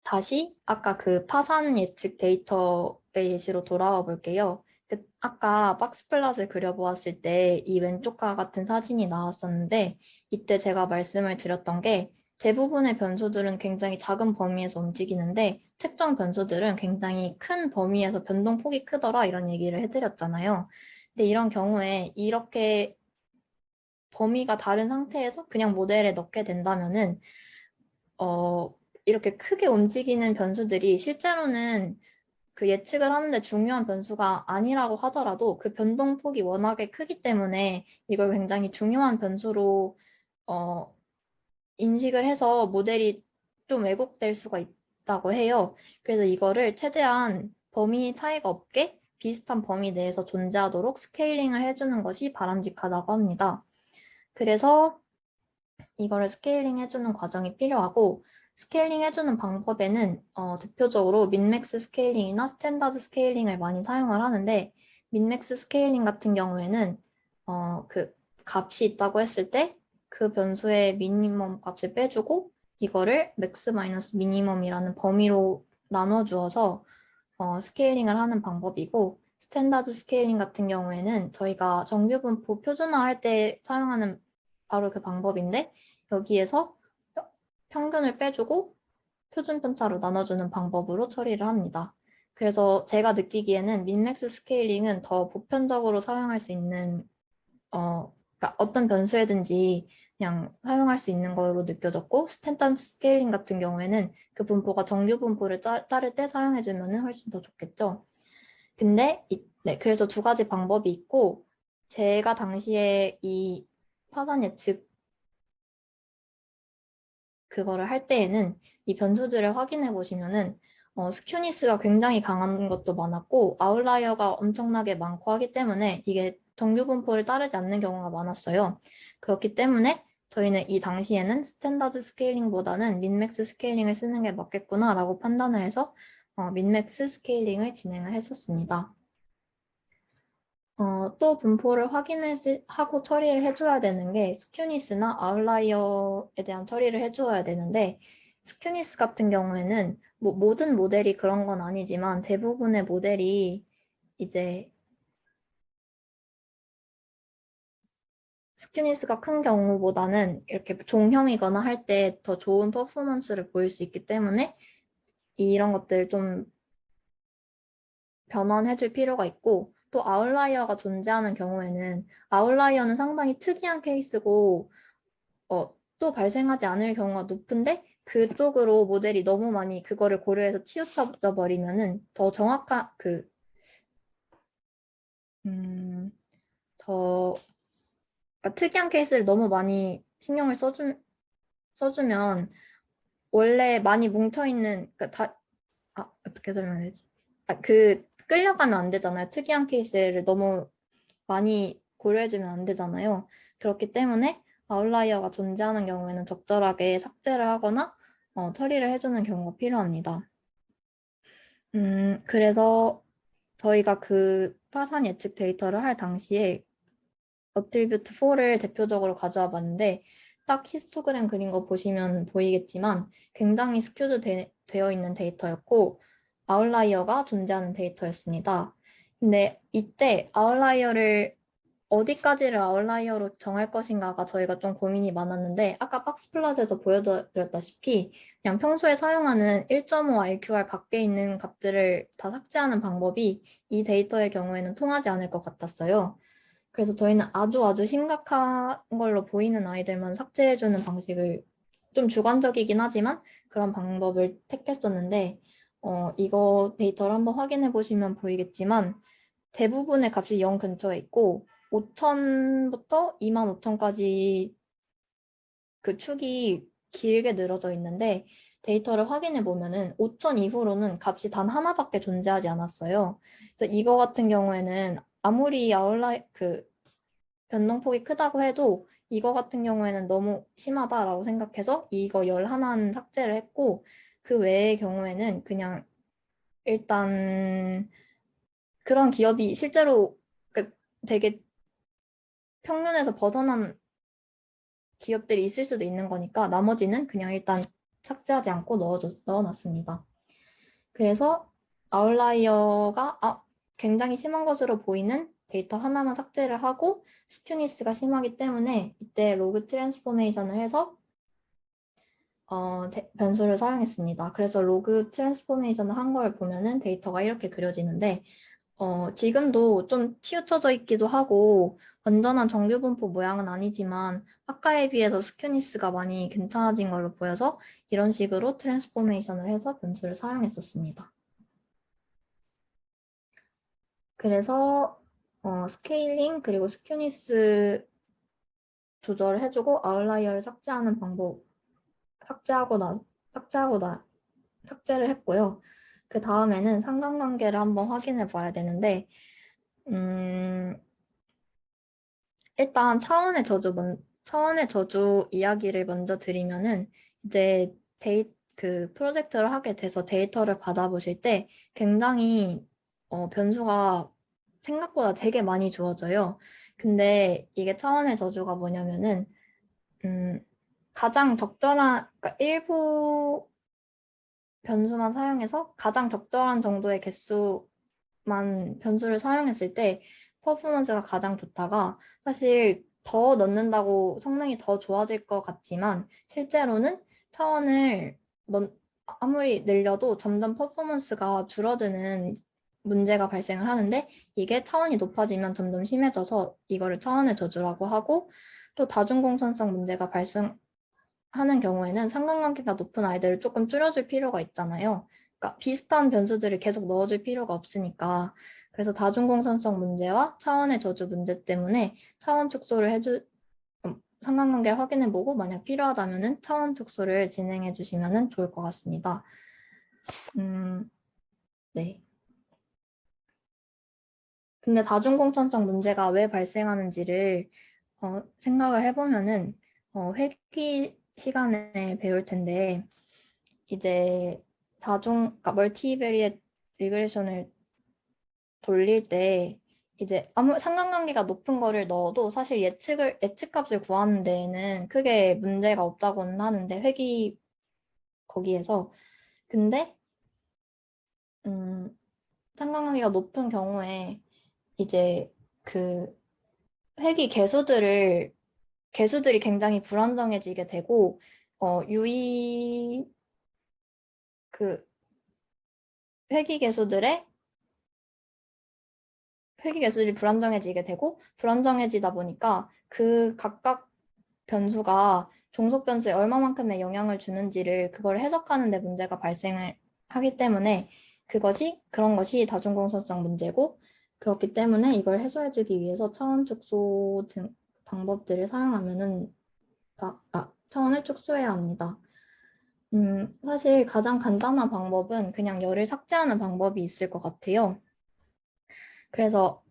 다시 아까 그 파산 예측 데이터의 예시로 돌아와 볼게요. 아까 박스 플롯을 그려보았을 때 이 왼쪽과 같은 사진이 나왔었는데 이때 제가 말씀을 드렸던 게 대부분의 변수들은 굉장히 작은 범위에서 움직이는데 특정 변수들은 굉장히 큰 범위에서 변동폭이 크더라 이런 얘기를 해드렸잖아요. 근데 이런 경우에 이렇게 범위가 다른 상태에서 그냥 모델에 넣게 된다면은 이렇게 크게 움직이는 변수들이 실제로는 그 예측을 하는데 중요한 변수가 아니라고 하더라도 그 변동폭이 워낙에 크기 때문에 이걸 굉장히 중요한 변수로 인식을 해서 모델이 좀 왜곡될 수가 있다고 해요. 그래서 이거를 최대한 범위 차이가 없게 비슷한 범위 내에서 존재하도록 스케일링을 해주는 것이 바람직하다고 합니다. 그래서 이거를 스케일링 해주는 과정이 필요하고 스케일링 해주는 방법에는 대표적으로 민맥스 스케일링이나 스탠다드 스케일링을 많이 사용을 하는데 민맥스 스케일링 같은 경우에는 그 값이 있다고 했을 때 그 변수의 미니멈 값을 빼주고 이거를 맥스 마이너스 미니멈이라는 범위로 나눠주어서 스케일링을 하는 방법이고 스탠다드 스케일링 같은 경우에는 저희가 정규분포 표준화할 때 사용하는 바로 그 방법인데 여기에서 평균을 빼주고 표준 편차로 나눠주는 방법으로 처리를 합니다. 그래서 제가 느끼기에는 민맥스 스케일링은 더 보편적으로 사용할 수 있는 그러니까 어떤 변수에든지 그냥 사용할 수 있는 거로 느껴졌고 스탠다드 스케일링 같은 경우에는 그 분포가 정규 분포를 따를 때 사용해주면 훨씬 더 좋겠죠. 근데 네, 그래서 두 가지 방법이 있고 제가 당시에 이 파산 예측 그거를 할 때에는 이 변수들을 확인해 보시면은 스큐니스가 굉장히 강한 것도 많았고 아웃라이어가 엄청나게 많고 하기 때문에 이게 정규 분포를 따르지 않는 경우가 많았어요. 그렇기 때문에 저희는 이 당시에는 스탠다드 스케일링보다는 민맥스 스케일링을 쓰는 게 맞겠구나라고 판단을 해서 민맥스 스케일링을 진행을 했었습니다. 또 분포를 하고 처리를 해줘야 되는 게 스큐니스나 아웃라이어에 대한 처리를 해줘야 되는데 스큐니스 같은 경우에는 뭐 모든 모델이 그런 건 아니지만 대부분의 모델이 이제 스큐니스가 큰 경우보다는 이렇게 종형이거나 할 때 더 좋은 퍼포먼스를 보일 수 있기 때문에 이런 것들 좀 변환해줄 필요가 있고 또 아웃라이어가 존재하는 경우에는 아웃라이어는 상당히 특이한 케이스고 또 발생하지 않을 경우가 높은데 그쪽으로 모델이 너무 많이 그거를 고려해서 치우쳐 버리면은 더 정확한 더 그러니까 특이한 케이스를 너무 많이 신경을 써주면 원래 많이 뭉쳐있는 그러니까 어떻게 설명해야 되지? 끌려가면 안 되잖아요. 특이한 케이스를 너무 많이 고려해주면 안 되잖아요. 그렇기 때문에 아웃라이어가 존재하는 경우에는 적절하게 삭제를 하거나 처리를 해주는 경우가 필요합니다. 그래서 저희가 그 파산 예측 데이터를 할 당시에 어트리뷰트 4를 대표적으로 가져와 봤는데 딱 히스토그램 그린 거 보시면 보이겠지만 굉장히 스큐드 되어 있는 데이터였고 아웃라이어가 존재하는 데이터였습니다. 근데 이때 어디까지를 아웃라이어로 정할 것인가가 저희가 좀 고민이 많았는데 아까 박스플랫에서 보여드렸다시피 그냥 평소에 사용하는 1.5 RQR 밖에 있는 값들을 다 삭제하는 방법이 이 데이터의 경우에는 통하지 않을 것 같았어요. 그래서 저희는 아주 심각한 걸로 보이는 아이들만 삭제해주는 방식을 좀 주관적이긴 하지만 그런 방법을 택했었는데 이거 데이터를 한번 확인해 보시면 보이겠지만 대부분의 값이 0 근처에 있고 5,000부터 25,000까지 그 축이 길게 늘어져 있는데 데이터를 확인해 보면은 5,000 이후로는 값이 단 하나밖에 존재하지 않았어요. 그래서 이거 같은 경우에는 아무리 변동폭이 크다고 해도 이거 같은 경우에는 너무 심하다라고 생각해서 이거 11는 삭제를 했고 그 외의 경우에는 그냥 일단 그런 기업이 실제로 되게 평균에서 벗어난 기업들이 있을 수도 있는 거니까 나머지는 그냥 일단 삭제하지 않고 넣어놨습니다. 그래서 아웃라이어가 굉장히 심한 것으로 보이는 데이터 하나만 삭제를 하고 스튜니스가 심하기 때문에 이때 로그 트랜스포메이션을 해서 변수를 사용했습니다. 그래서 로그 트랜스포메이션을 한 걸 보면은 데이터가 이렇게 그려지는데 지금도 좀 치우쳐져 있기도 하고 완전한 정규 분포 모양은 아니지만 아까에 비해서 스큐니스가 많이 괜찮아진 걸로 보여서 이런 식으로 트랜스포메이션을 해서 변수를 사용했었습니다. 그래서 스케일링 그리고 스큐니스 조절을 해주고 아웃라이어를 삭제하는 방법 삭제를 했고요. 그 다음에는 상관관계를 한번 확인해 봐야 되는데 일단 차원의 저주 이야기를 먼저 드리면은 이제 그 프로젝트를 하게 돼서 데이터를 받아보실 때 굉장히 변수가 생각보다 되게 많이 주어져요. 근데 이게 차원의 저주가 뭐냐면은 가장 적절한 그러니까 일부 변수만 사용해서 가장 적절한 정도의 개수만 변수를 사용했을 때 퍼포먼스가 가장 좋다가 사실 더 넣는다고 성능이 더 좋아질 것 같지만 실제로는 차원을 아무리 늘려도 점점 퍼포먼스가 줄어드는 문제가 발생을 하는데 이게 차원이 높아지면 점점 심해져서 이거를 차원의 저주라고 하고 또 다중공천성 문제가 발생하는 경우에는 상관관계가 높은 아이들을 조금 줄여줄 필요가 있잖아요. 그러니까 비슷한 변수들을 계속 넣어줄 필요가 없으니까 그래서 다중공천성 문제와 차원의 저주 문제 때문에 차원 축소를 상관관계 확인해보고 만약 필요하다면 차원 축소를 진행해 주시면 좋을 것 같습니다. 네. 근데 다중공천성 문제가 왜 발생하는지를 생각을 해보면은 회귀 시간에 배울 텐데 이제 그러니까 멀티베리엣 리그레션을 돌릴 때 이제 아무 상관관계가 높은 거를 넣어도 사실 예측값을 구하는 데에는 크게 문제가 없다고는 하는데 회귀 거기에서 근데 상관관계가 높은 경우에 이제 그 회귀 개수들이 굉장히 불안정해지게 되고 유의 그 회귀 개수들의 회귀 개수들이 불안정해지게 되고 불안정해지다 보니까 그 각각 변수가 종속 변수에 얼마만큼의 영향을 주는지를 그걸 해석하는 데 문제가 발생을 하기 때문에 그런 것이 다중공선성 문제고 그렇기 때문에 이걸 해소해주기 위해서 차원 축소 등 방법들을 사용하면은 차원을 축소해야 합니다. 사실 가장 간단한 방법은 그냥 열을 삭제하는 방법이 있을 것 같아요. 그래서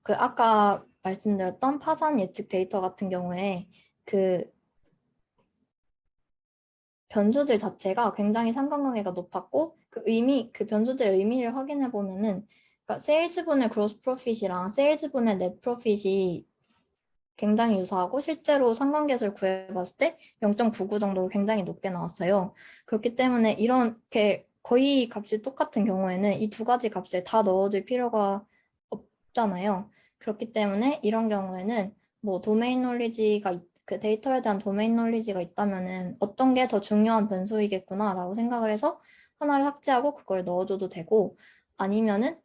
그 아까 말씀드렸던 파산 예측 데이터 같은 경우에 그 변수들 자체가 굉장히 상관관계가 높았고 그 변수들의 의미를 확인해 보면은 그러니까 세일즈분의 그로스 프로핏이랑 세일즈분의 넷 프로핏이 굉장히 유사하고 실제로 상관계수를 구해봤을 때 0.99 정도로 굉장히 높게 나왔어요. 그렇기 때문에 이렇게 거의 값이 똑같은 경우에는 이 두 가지 값을 다 넣어줄 필요가 없잖아요. 그렇기 때문에 이런 경우에는 뭐 도메인 놀리지가 그 데이터에 대한 도메인 놀리지가 있다면은 어떤 게 더 중요한 변수이겠구나라고 생각을 해서 하나를 삭제하고 그걸 넣어줘도 되고 아니면은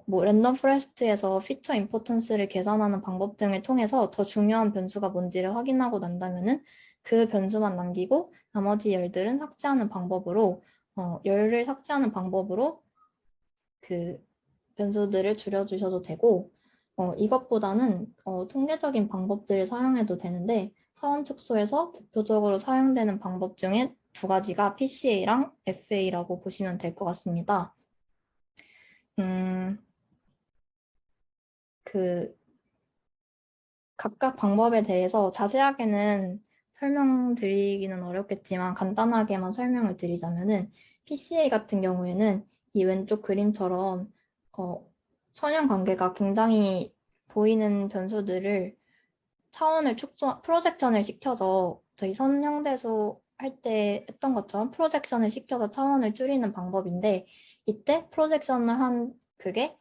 뭐 랜덤 포레스트에서 피처 임포턴스를 계산하는 방법 등을 통해서 더 중요한 변수가 뭔지를 확인하고 난다면은 그 변수만 남기고 나머지 열들은 삭제하는 방법으로 열을 삭제하는 방법으로 그 변수들을 줄여주셔도 되고 이것보다는 통계적인 방법들을 사용해도 되는데 차원 축소에서 대표적으로 사용되는 방법 중에 두 가지가 PCA랑 FA라고 보시면 될 것 같습니다. 그 각각 방법에 대해서 자세하게는 설명드리기는 어렵겠지만 간단하게만 설명을 드리자면은 PCA 같은 경우에는 이 왼쪽 그림처럼 선형 관계가 굉장히 보이는 변수들을 프로젝션을 시켜서 저희 선형대수 할 때 했던 것처럼 프로젝션을 시켜서 차원을 줄이는 방법인데 이때 프로젝션을 한 그게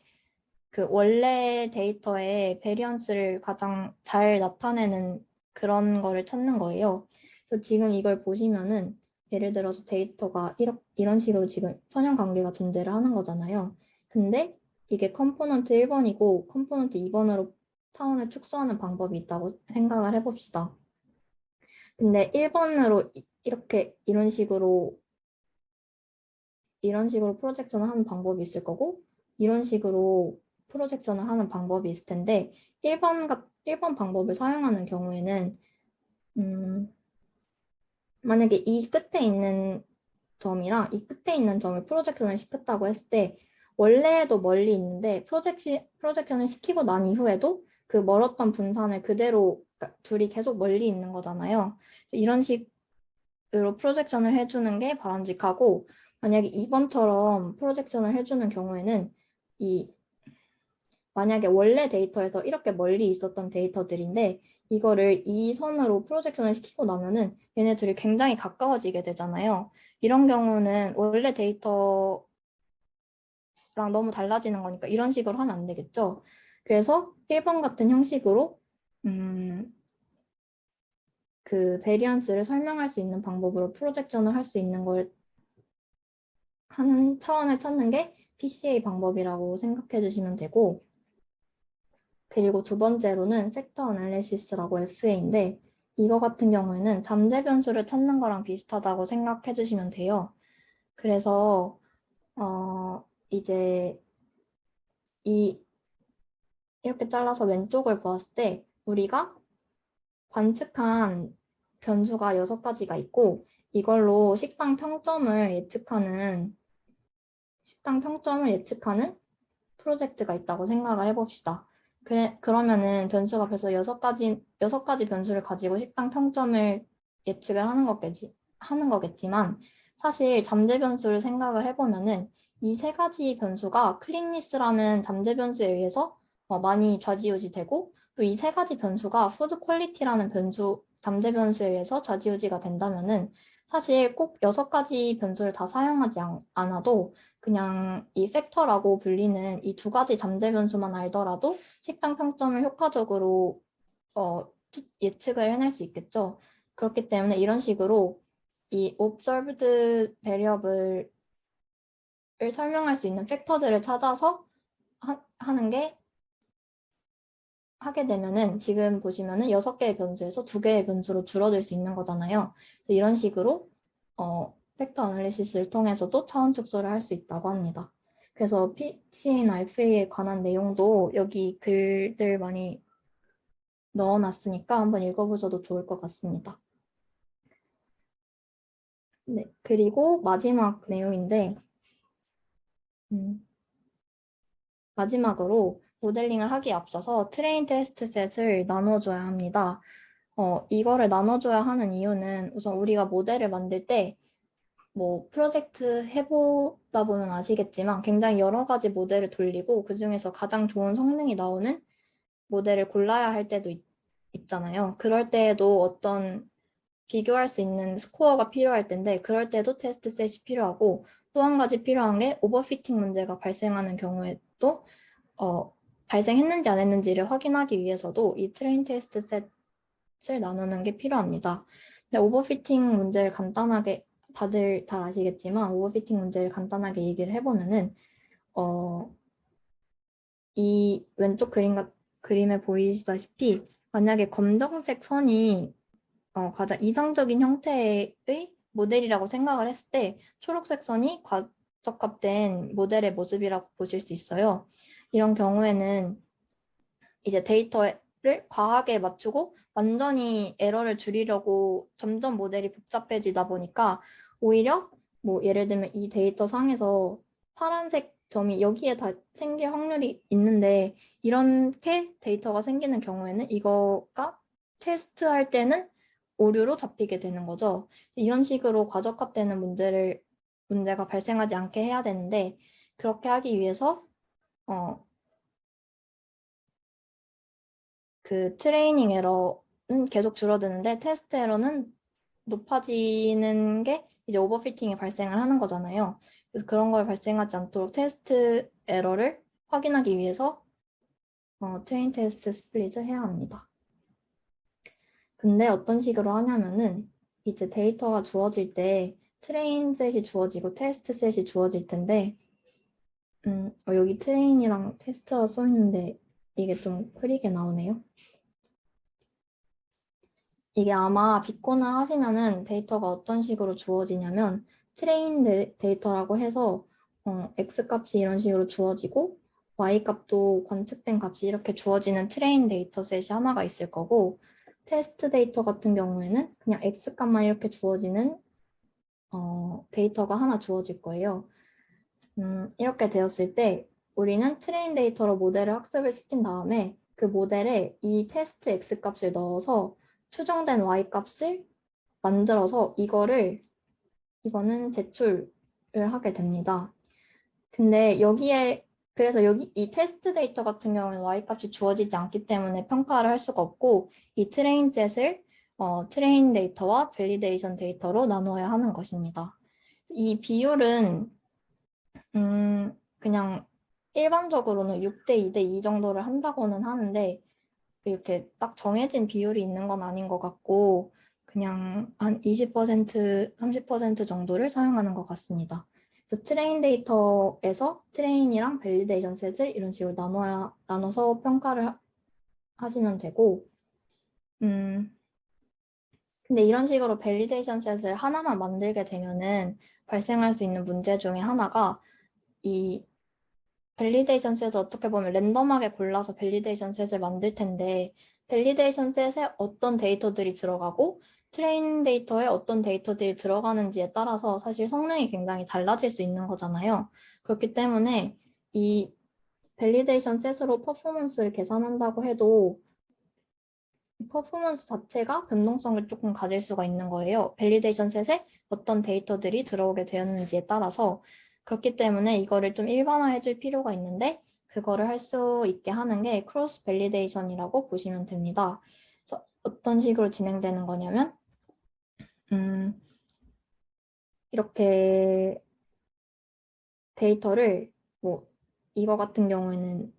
그 원래 데이터의 베리언스를 가장 잘 나타내는 그런 거를 찾는 거예요. 그래서 지금 이걸 보시면은 예를 들어서 데이터가 이런 식으로 지금 선형 관계가 존재를 하는 거잖아요. 근데 이게 컴포넌트 1번이고 컴포넌트 2번으로 차원을 축소하는 방법이 있다고 생각을 해봅시다. 근데 1번으로 이런 식으로 프로젝션을 하는 방법이 있을 거고 이런 식으로 프로젝션을 하는 방법이 있을 텐데 1번 방법을 사용하는 경우에는 만약에 이 끝에 있는 점이랑 이 끝에 있는 점을 프로젝션을 시켰다고 했을 때 원래도 멀리 있는데 프로젝션을 시키고 난 이후에도 그 멀었던 분산을 그대로 그러니까 둘이 계속 멀리 있는 거잖아요. 이런 식으로 프로젝션을 해주는 게 바람직하고 만약에 2번처럼 프로젝션을 해주는 경우에는 만약에 원래 데이터에서 이렇게 멀리 있었던 데이터들인데 이거를 이 선으로 프로젝션을 시키고 나면은 얘네들이 굉장히 가까워지게 되잖아요. 이런 경우는 원래 데이터랑 너무 달라지는 거니까 이런 식으로 하면 안 되겠죠. 그래서 1번 같은 형식으로 그 베리언스를 설명할 수 있는 방법으로 프로젝션을 할 수 있는 걸 하는 차원을 찾는 게 PCA 방법이라고 생각해 주시면 되고 그리고 두 번째로는 섹터 애널리시스라고 FA인데 이거 같은 경우에는 잠재 변수를 찾는 거랑 비슷하다고 생각해 주시면 돼요. 그래서 이제 이렇게 잘라서 왼쪽을 보았을 때 우리가 관측한 변수가 6가지가 있고 이걸로 식당 평점을 예측하는 프로젝트가 있다고 생각을 해봅시다. 그러면은 변수가 벌써 6가지 변수를 가지고 식당 평점을 예측을 하는 거겠지만 사실 잠재 변수를 생각을 해보면은 이 세 가지 변수가 클린니스라는 잠재 변수에 의해서 많이 좌지우지되고 또 이 세 가지 변수가 푸드 퀄리티라는 잠재 변수에 의해서 좌지우지가 된다면은 사실 꼭 6가지 변수를 다 사용하지 않아도 그냥 이 팩터라고 불리는 이 2가지 잠재 변수만 알더라도 식당 평점을 효과적으로 예측을 해낼 수 있겠죠. 그렇기 때문에 이런 식으로 이 observed variable을 설명할 수 있는 팩터들을 찾아서 하게 되면은 지금 보시면은 6개의 변수에서 2개의 변수로 줄어들 수 있는 거잖아요. 이런 식으로 팩터 어널리시스를 통해서도 차원 축소를 할 수 있다고 합니다. 그래서 PCA나 FA에 관한 내용도 여기 글들 많이 넣어놨으니까 한번 읽어보셔도 좋을 것 같습니다. 네, 그리고 마지막 내용인데 마지막으로 모델링을 하기에 앞서서 트레인 테스트 셋을 나눠줘야 합니다. 이거를 나눠줘야 하는 이유는 우선 우리가 모델을 만들 때 뭐 프로젝트 해보다 보면 아시겠지만 굉장히 여러 가지 모델을 돌리고 그중에서 가장 좋은 성능이 나오는 모델을 골라야 할 때도 있잖아요. 그럴 때에도 어떤 비교할 수 있는 스코어가 필요할 텐데 그럴 때도 테스트 셋이 필요하고 또 한 가지 필요한 게 오버피팅 문제가 발생하는 경우에도 발생했는지 안 했는지를 확인하기 위해서도 이 트레인 테스트 셋을 나누는 게 필요합니다. 근데 오버피팅 문제를 간단하게 다들 잘 아시겠지만 오버피팅 문제를 간단하게 얘기를 해보면은 이 왼쪽 그림에 보이시다시피 만약에 검정색 선이 가장 이상적인 형태의 모델이라고 생각을 했을 때 초록색 선이 과적합된 모델의 모습이라고 보실 수 있어요. 이런 경우에는 이제 데이터를 과하게 맞추고 완전히 에러를 줄이려고 점점 모델이 복잡해지다 보니까 오히려 뭐 예를 들면 이 데이터 상에서 파란색 점이 여기에 다 생길 확률이 있는데 이렇게 데이터가 생기는 경우에는 이거가 테스트할 때는 오류로 잡히게 되는 거죠. 이런 식으로 과적합되는 문제가 발생하지 않게 해야 되는데 그렇게 하기 위해서 그 트레이닝 에러는 계속 줄어드는데 테스트 에러는 높아지는 게 이제 오버피팅이 발생을 하는 거잖아요. 그래서 그런 걸 발생하지 않도록 테스트 에러를 확인하기 위해서 트레인 테스트 스플릿을 해야 합니다. 근데 어떤 식으로 하냐면은 이제 데이터가 주어질 때 트레인 셋이 주어지고 테스트 셋이 주어질 텐데 여기 트레인이랑 테스트가 써 있는데 이게 좀 흐리게 나오네요. 이게 아마 비콘을 하시면은 데이터가 어떤 식으로 주어지냐면 트레인 데이터라고 해서 X 값이 이런 식으로 주어지고 Y 값도 관측된 값이 이렇게 주어지는 트레인 데이터셋이 하나가 있을 거고 테스트 데이터 같은 경우에는 그냥 X 값만 이렇게 주어지는 데이터가 하나 주어질 거예요. 이렇게 되었을 때 우리는 트레인 데이터로 모델을 학습을 시킨 다음에 그 모델에 이 테스트 X 값을 넣어서 추정된 Y 값을 만들어서 이거는 제출을 하게 됩니다. 근데 그래서 여기 이 테스트 데이터 같은 경우는 Y 값이 주어지지 않기 때문에 평가를 할 수가 없고 이 트레인 셋을 트레인 데이터와 밸리데이션 데이터로 나누어야 하는 것입니다. 이 비율은 그냥 일반적으로는 6대 2대 2 정도를 한다고는 하는데 이렇게 딱 정해진 비율이 있는 건 아닌 것 같고 그냥 한 20%, 30% 정도를 사용하는 것 같습니다. 그래서 트레인 데이터에서 트레인이랑 밸리데이션 셋을 이런 식으로 나눠서 평가를 하시면 되고 근데 이런 식으로 밸리데이션 셋을 하나만 만들게 되면은 발생할 수 있는 문제 중에 하나가 이 밸리데이션 셋을 어떻게 보면 랜덤하게 골라서 밸리데이션 셋을 만들 텐데 밸리데이션 셋에 어떤 데이터들이 들어가고 트레인 데이터에 어떤 데이터들이 들어가는지에 따라서 사실 성능이 굉장히 달라질 수 있는 거잖아요. 그렇기 때문에 이 밸리데이션 셋으로 퍼포먼스를 계산한다고 해도 퍼포먼스 자체가 변동성을 조금 가질 수가 있는 거예요. 밸리데이션 셋에 어떤 데이터들이 들어오게 되었는지에 따라서 그렇기 때문에 이거를 좀 일반화해 줄 필요가 있는데 그거를 할 수 있게 하는 게 크로스 밸리데이션이라고 보시면 됩니다. 그래서 어떤 식으로 진행되는 거냐면 이렇게 데이터를 뭐 이거 같은 경우에는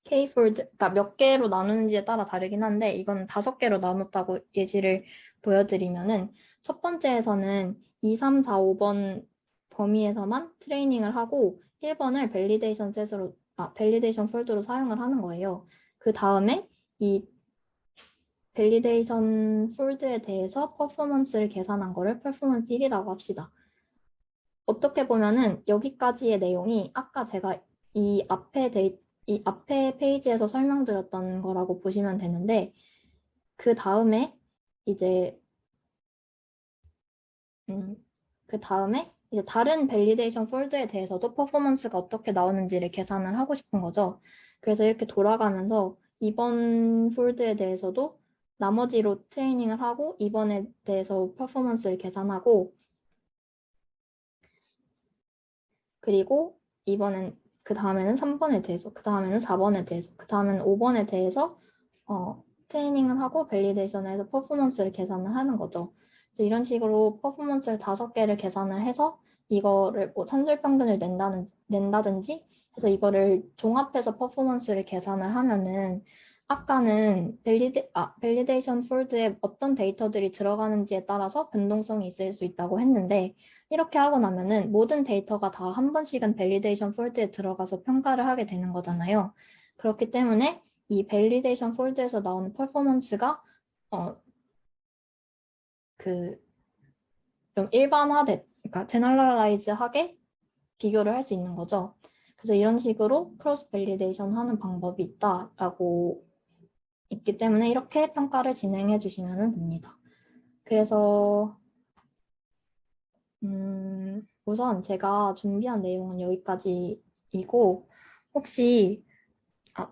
K-fold, 그러니까 몇 개로 나누는지에 따라 다르긴 한데 이건 5개로 나눴다고 예시를 보여드리면은 첫 번째에서는 2, 3, 4, 5번 범위에서만 트레이닝을 하고 1번을 밸리데이션 셋으로, 밸리데이션 폴드로 사용을 하는 거예요. 그 다음에 이 밸리데이션 폴드에 대해서 퍼포먼스를 계산한 거를 퍼포먼스 1이라고 합시다. 어떻게 보면은 여기까지의 내용이 아까 제가 이 앞에 페이지에서 설명드렸던 거라고 보시면 되는데 그 다음에 이제 다른 밸리데이션 폴드에 대해서도 퍼포먼스가 어떻게 나오는지를 계산을 하고 싶은 거죠. 그래서 이렇게 돌아가면서 이번 폴드에 대해서도 나머지로 트레이닝을 하고 이번에 대해서 퍼포먼스를 계산하고 그리고 그 다음에는 3번에 대해서, 그 다음에는 4번에 대해서, 그 다음에는 5번에 대해서 트레이닝을 하고 밸리데이션을 해서 퍼포먼스를 계산을 하는 거죠. 그래서 이런 식으로 퍼포먼스를 5개를 계산을 해서 이거를 뭐 산술평균을 낸다든지 해서 이거를 종합해서 퍼포먼스를 계산을 하면은 아까는 밸리데이션 폴드에 어떤 데이터들이 들어가는지에 따라서 변동성이 있을 수 있다고 했는데 이렇게 하고 나면은 모든 데이터가 다 한 번씩은 밸리데이션 폴드에 들어가서 평가를 하게 되는 거잖아요. 그렇기 때문에 이 밸리데이션 폴드에서 나오는 퍼포먼스가 좀 그러니까 제너럴라이즈하게 비교를 할 수 있는 거죠. 그래서 이런 식으로 크로스 밸리데이션 하는 방법이 있다라고 있기 때문에 이렇게 평가를 진행해 주시면 됩니다. 그래서 우선 제가 준비한 내용은 여기까지이고 혹시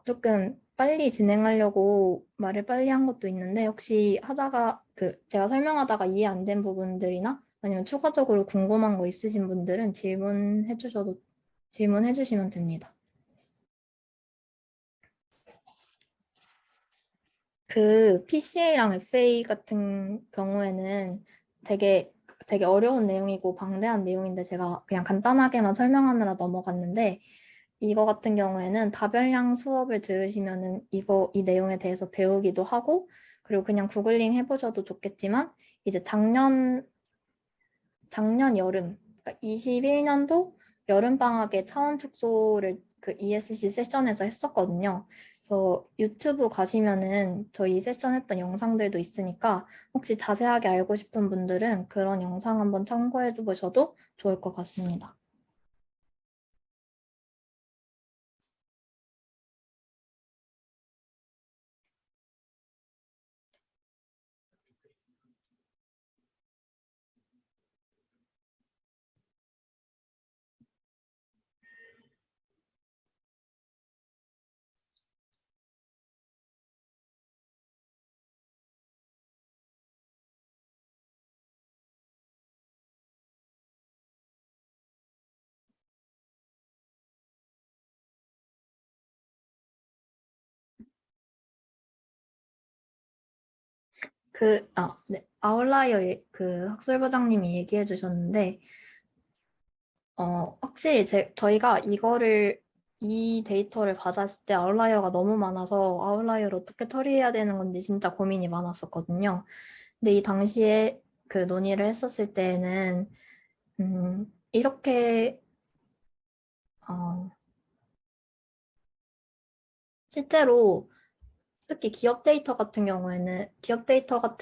조금 빨리 진행하려고 말을 빨리 한 것도 있는데 혹시 하다가 제가 설명하다가 이해 안 된 부분들이나 아니면 추가적으로 궁금한 거 있으신 분들은 질문해 주시면 됩니다. 그 PCA랑 FA 같은 경우에는 되게 어려운 내용이고 방대한 내용인데 제가 그냥 간단하게만 설명하느라 넘어갔는데 이거 같은 경우에는 다별량 수업을 들으시면은 이 내용에 대해서 배우기도 하고 그리고 그냥 구글링 해보셔도 좋겠지만 이제 작년 여름 그러니까 21년도 여름방학에 차원 축소를 그 ESC 세션에서 했었거든요. 그래서 유튜브 가시면은 저희 세션 했던 영상들도 있으니까 혹시 자세하게 알고 싶은 분들은 그런 영상 한번 참고해 보셔도 좋을 것 같습니다. 네. 아웃라이어 그 학술부장님이 얘기해 주셨는데 확실히 저희가 이 데이터를 받았을 때 아웃라이어가 너무 많아서 아웃라이어를 어떻게 처리해야 되는 건지 진짜 고민이 많았었거든요. 근데 이 당시에 그 논의를 했었을 때에는 이렇게 실제로 특히 기업 데이터 같은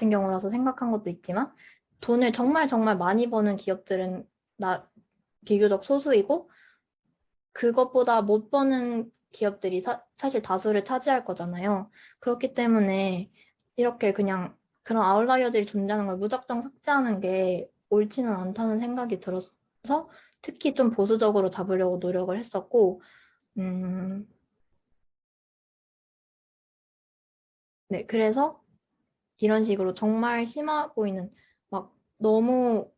경우라서 생각한 것도 있지만 돈을 정말 정말 많이 버는 기업들은 비교적 소수이고 그것보다 못 버는 기업들이 사실 다수를 차지할 거잖아요. 그렇기 때문에 이렇게 그냥 그런 아웃라이어들이 존재하는 걸 무작정 삭제하는 게 옳지는 않다는 생각이 들어서 특히 좀 보수적으로 잡으려고 노력을 했었고, 네, 그래서 이런 식으로 정말 심해 보이는 막 너무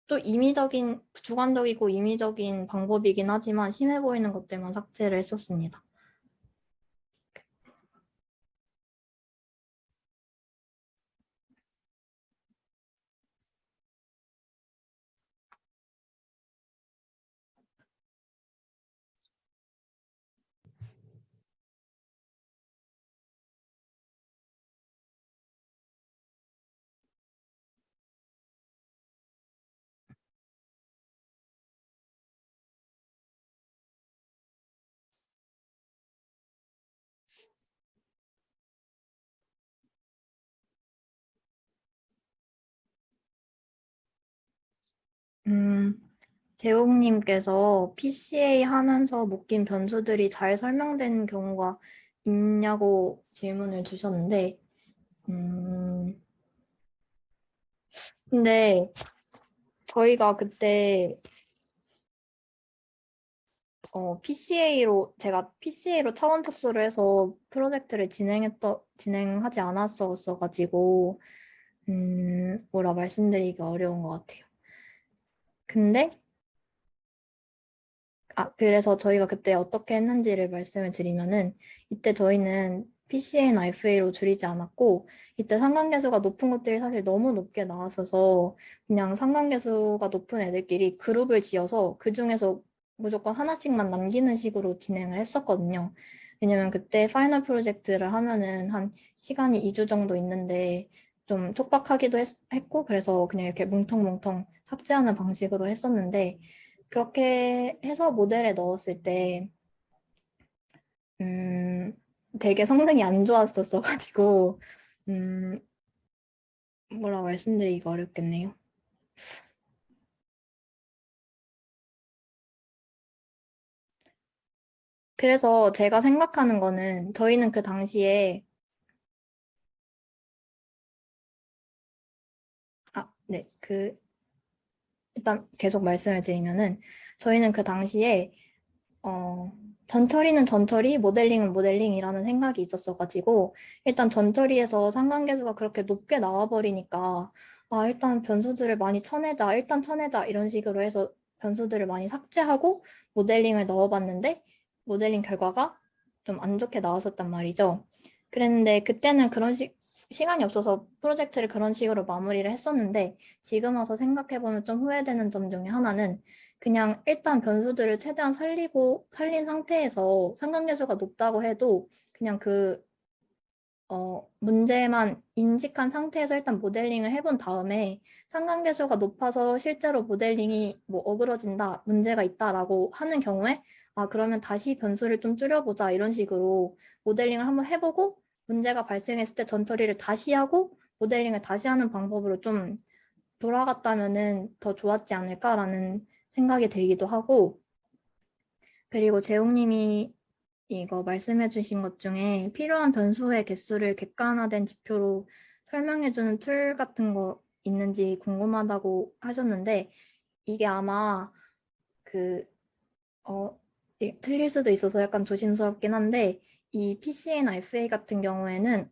또 주관적이고 임의적인 방법이긴 하지만 심해 보이는 것들만 삭제를 했었습니다. 재욱님께서 PCA 하면서 묶인 변수들이 잘 설명된 경우가 있냐고 질문을 주셨는데, 근데 저희가 그때 제가 PCA로 차원 접수를 해서 프로젝트를 진행하지 않았었어가지고, 뭐라 말씀드리기 어려운 것 같아요. 근데, 그래서 저희가 그때 어떻게 했는지를 말씀을 드리면은, 이때 저희는 PCA나 FA로 줄이지 않았고, 이때 상관계수가 높은 것들이 사실 너무 높게 나왔어서, 그냥 상관계수가 높은 애들끼리 그룹을 지어서 그 중에서 무조건 하나씩만 남기는 식으로 진행을 했었거든요. 왜냐면 그때 파이널 프로젝트를 하면은 한 시간이 2주 정도 있는데, 좀 촉박하기도 했고, 그래서 그냥 이렇게 뭉텅뭉텅 삭제하는 방식으로 했었는데, 그렇게 해서 모델에 넣었을 때, 음, 되게 성능이 안 좋았었어가지고, 음, 뭐라 말씀드리기가 어렵겠네요. 그래서 제가 생각하는 거는, 저희는 그 당시에, 네, 일단 계속 말씀을 드리면은, 저희는 그 당시에, 어, 전처리는 전처리, 모델링은 모델링이라는 생각이 있었어가지고, 일단 전처리에서 상관계수가 그렇게 높게 나와버리니까, 일단 변수들을 많이 쳐내자, 일단 쳐내자, 이런 식으로 해서 변수들을 많이 삭제하고 모델링을 넣어봤는데, 모델링 결과가 좀 안 좋게 나왔었단 말이죠. 그랬는데, 그때는 시간이 없어서 프로젝트를 그런 식으로 마무리를 했었는데, 지금 와서 생각해보면 좀 후회되는 점 중에 하나는, 그냥 일단 변수들을 최대한 살린 상태에서 상관계수가 높다고 해도 그냥 문제만 인식한 상태에서 일단 모델링을 해본 다음에 상관계수가 높아서 실제로 모델링이 뭐 어그러진다, 문제가 있다라고 하는 경우에 그러면 다시 변수를 좀 줄여보자 이런 식으로 모델링을 한번 해보고 문제가 발생했을 때 전처리를 다시 하고 모델링을 다시 하는 방법으로 좀 돌아갔다면은 더 좋았지 않을까라는 생각이 들기도 하고, 그리고 재웅님이 이거 말씀해 주신 것 중에 필요한 변수의 개수를 객관화된 지표로 설명해주는 툴 같은 거 있는지 궁금하다고 하셨는데, 이게 아마 그, 틀릴 수도 있어서 약간 조심스럽긴 한데, 이 PCA나 FA 같은 경우에는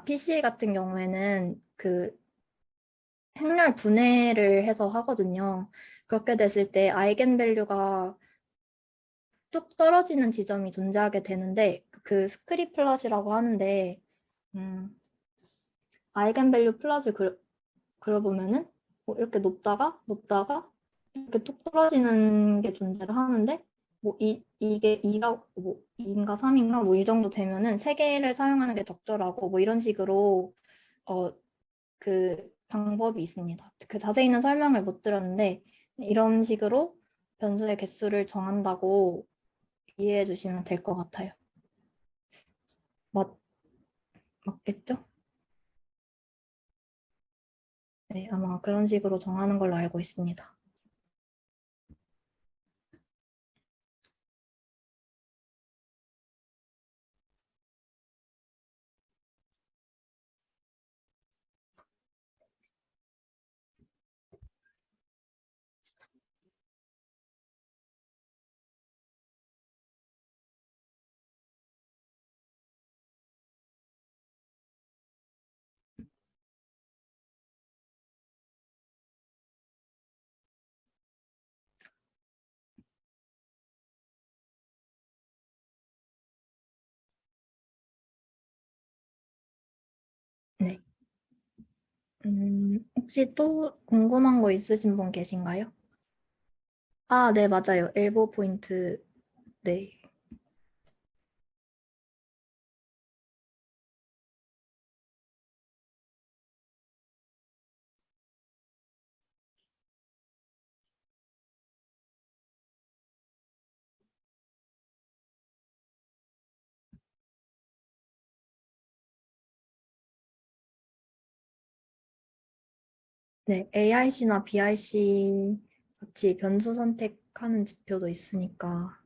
PCA 같은 경우에는 행렬 분해를 해서 하거든요. 그렇게 됐을 때 아이겐밸류가 뚝 떨어지는 지점이 존재하게 되는데 그 스크립플롯이라고 하는데 아이겐밸류 플롯을 그려보면은 뭐 이렇게 높다가 이렇게 뚝 떨어지는 게 존재를 하는데 뭐 이게 2가 뭐 2인가 3인가 뭐 이 정도 되면은 3개를 사용하는 게 적절하고 뭐 이런 식으로 어, 그 방법이 있습니다. 그 자세히는 설명을 못 드렸는데 이런 식으로 변수의 개수를 정한다고 이해해 주시면 될 것 같아요. 맞, 맞겠죠? 네, 아마 그런 식으로 정하는 걸로 알고 있습니다. 혹시 또 궁금한 거 있으신 분 계신가요? 아, 네, 맞아요. 엘보 포인트. 네. 네, AIC나 BIC 같이 변수 선택하는 지표도 있으니까.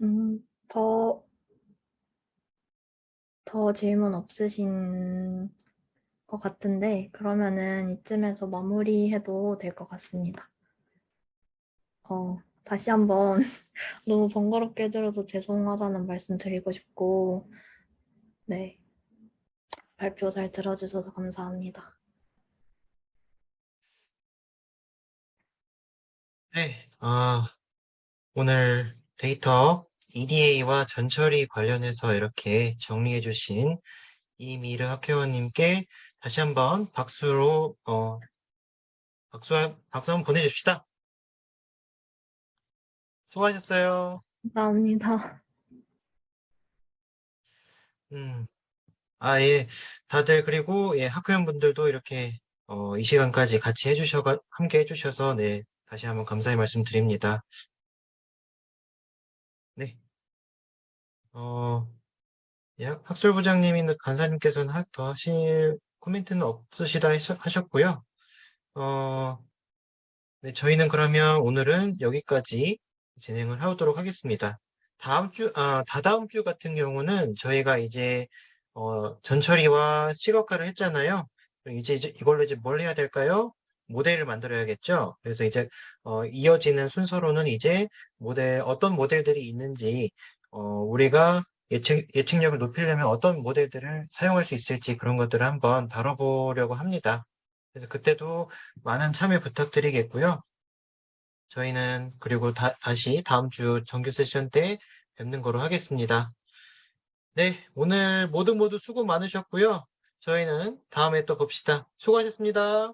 음, 더, 더 질문 없으신 것 같은데, 그러면은 이쯤에서 마무리해도 될 것 같습니다. 다시 한번 너무 번거롭게 해드려서 죄송하다는 말씀 드리고 싶고, 네, 발표 잘 들어주셔서 감사합니다. 네, 오늘 데이터 EDA와 전처리 관련해서 이렇게 정리해 주신 이미르 학회원님께 다시 한번 박수로, 박수 한번 보내줍시다. 수고하셨어요. 감사합니다. 음, 예. 다들 그리고 예, 학회원분들도 이렇게 이 시간까지 같이 함께 해주셔서 네, 다시 한번 감사의 말씀 드립니다. 네. 어, 예, 학술부장님이나 간사님께서는 더 하실 코멘트는 없으시다 하셨고요. 어, 네, 저희는 그러면 오늘은 여기까지 진행을 하도록 하겠습니다. 다다음 주 같은 경우는 저희가 이제, 전처리와 시각화를 했잖아요. 그럼 이제 이걸로 이제 뭘 해야 될까요? 모델을 만들어야겠죠? 그래서 이제, 이어지는 순서로는 이제 어떤 모델들이 있는지, 우리가 예측력을 높이려면 어떤 모델들을 사용할 수 있을지 그런 것들을 한번 다뤄보려고 합니다. 그래서 그때도 많은 참여 부탁드리겠고요. 저희는 그리고 다시 다음 주 정규 세션 때 뵙는 거로 하겠습니다. 네, 오늘 모두 수고 많으셨고요. 저희는 다음에 또 봅시다. 수고하셨습니다.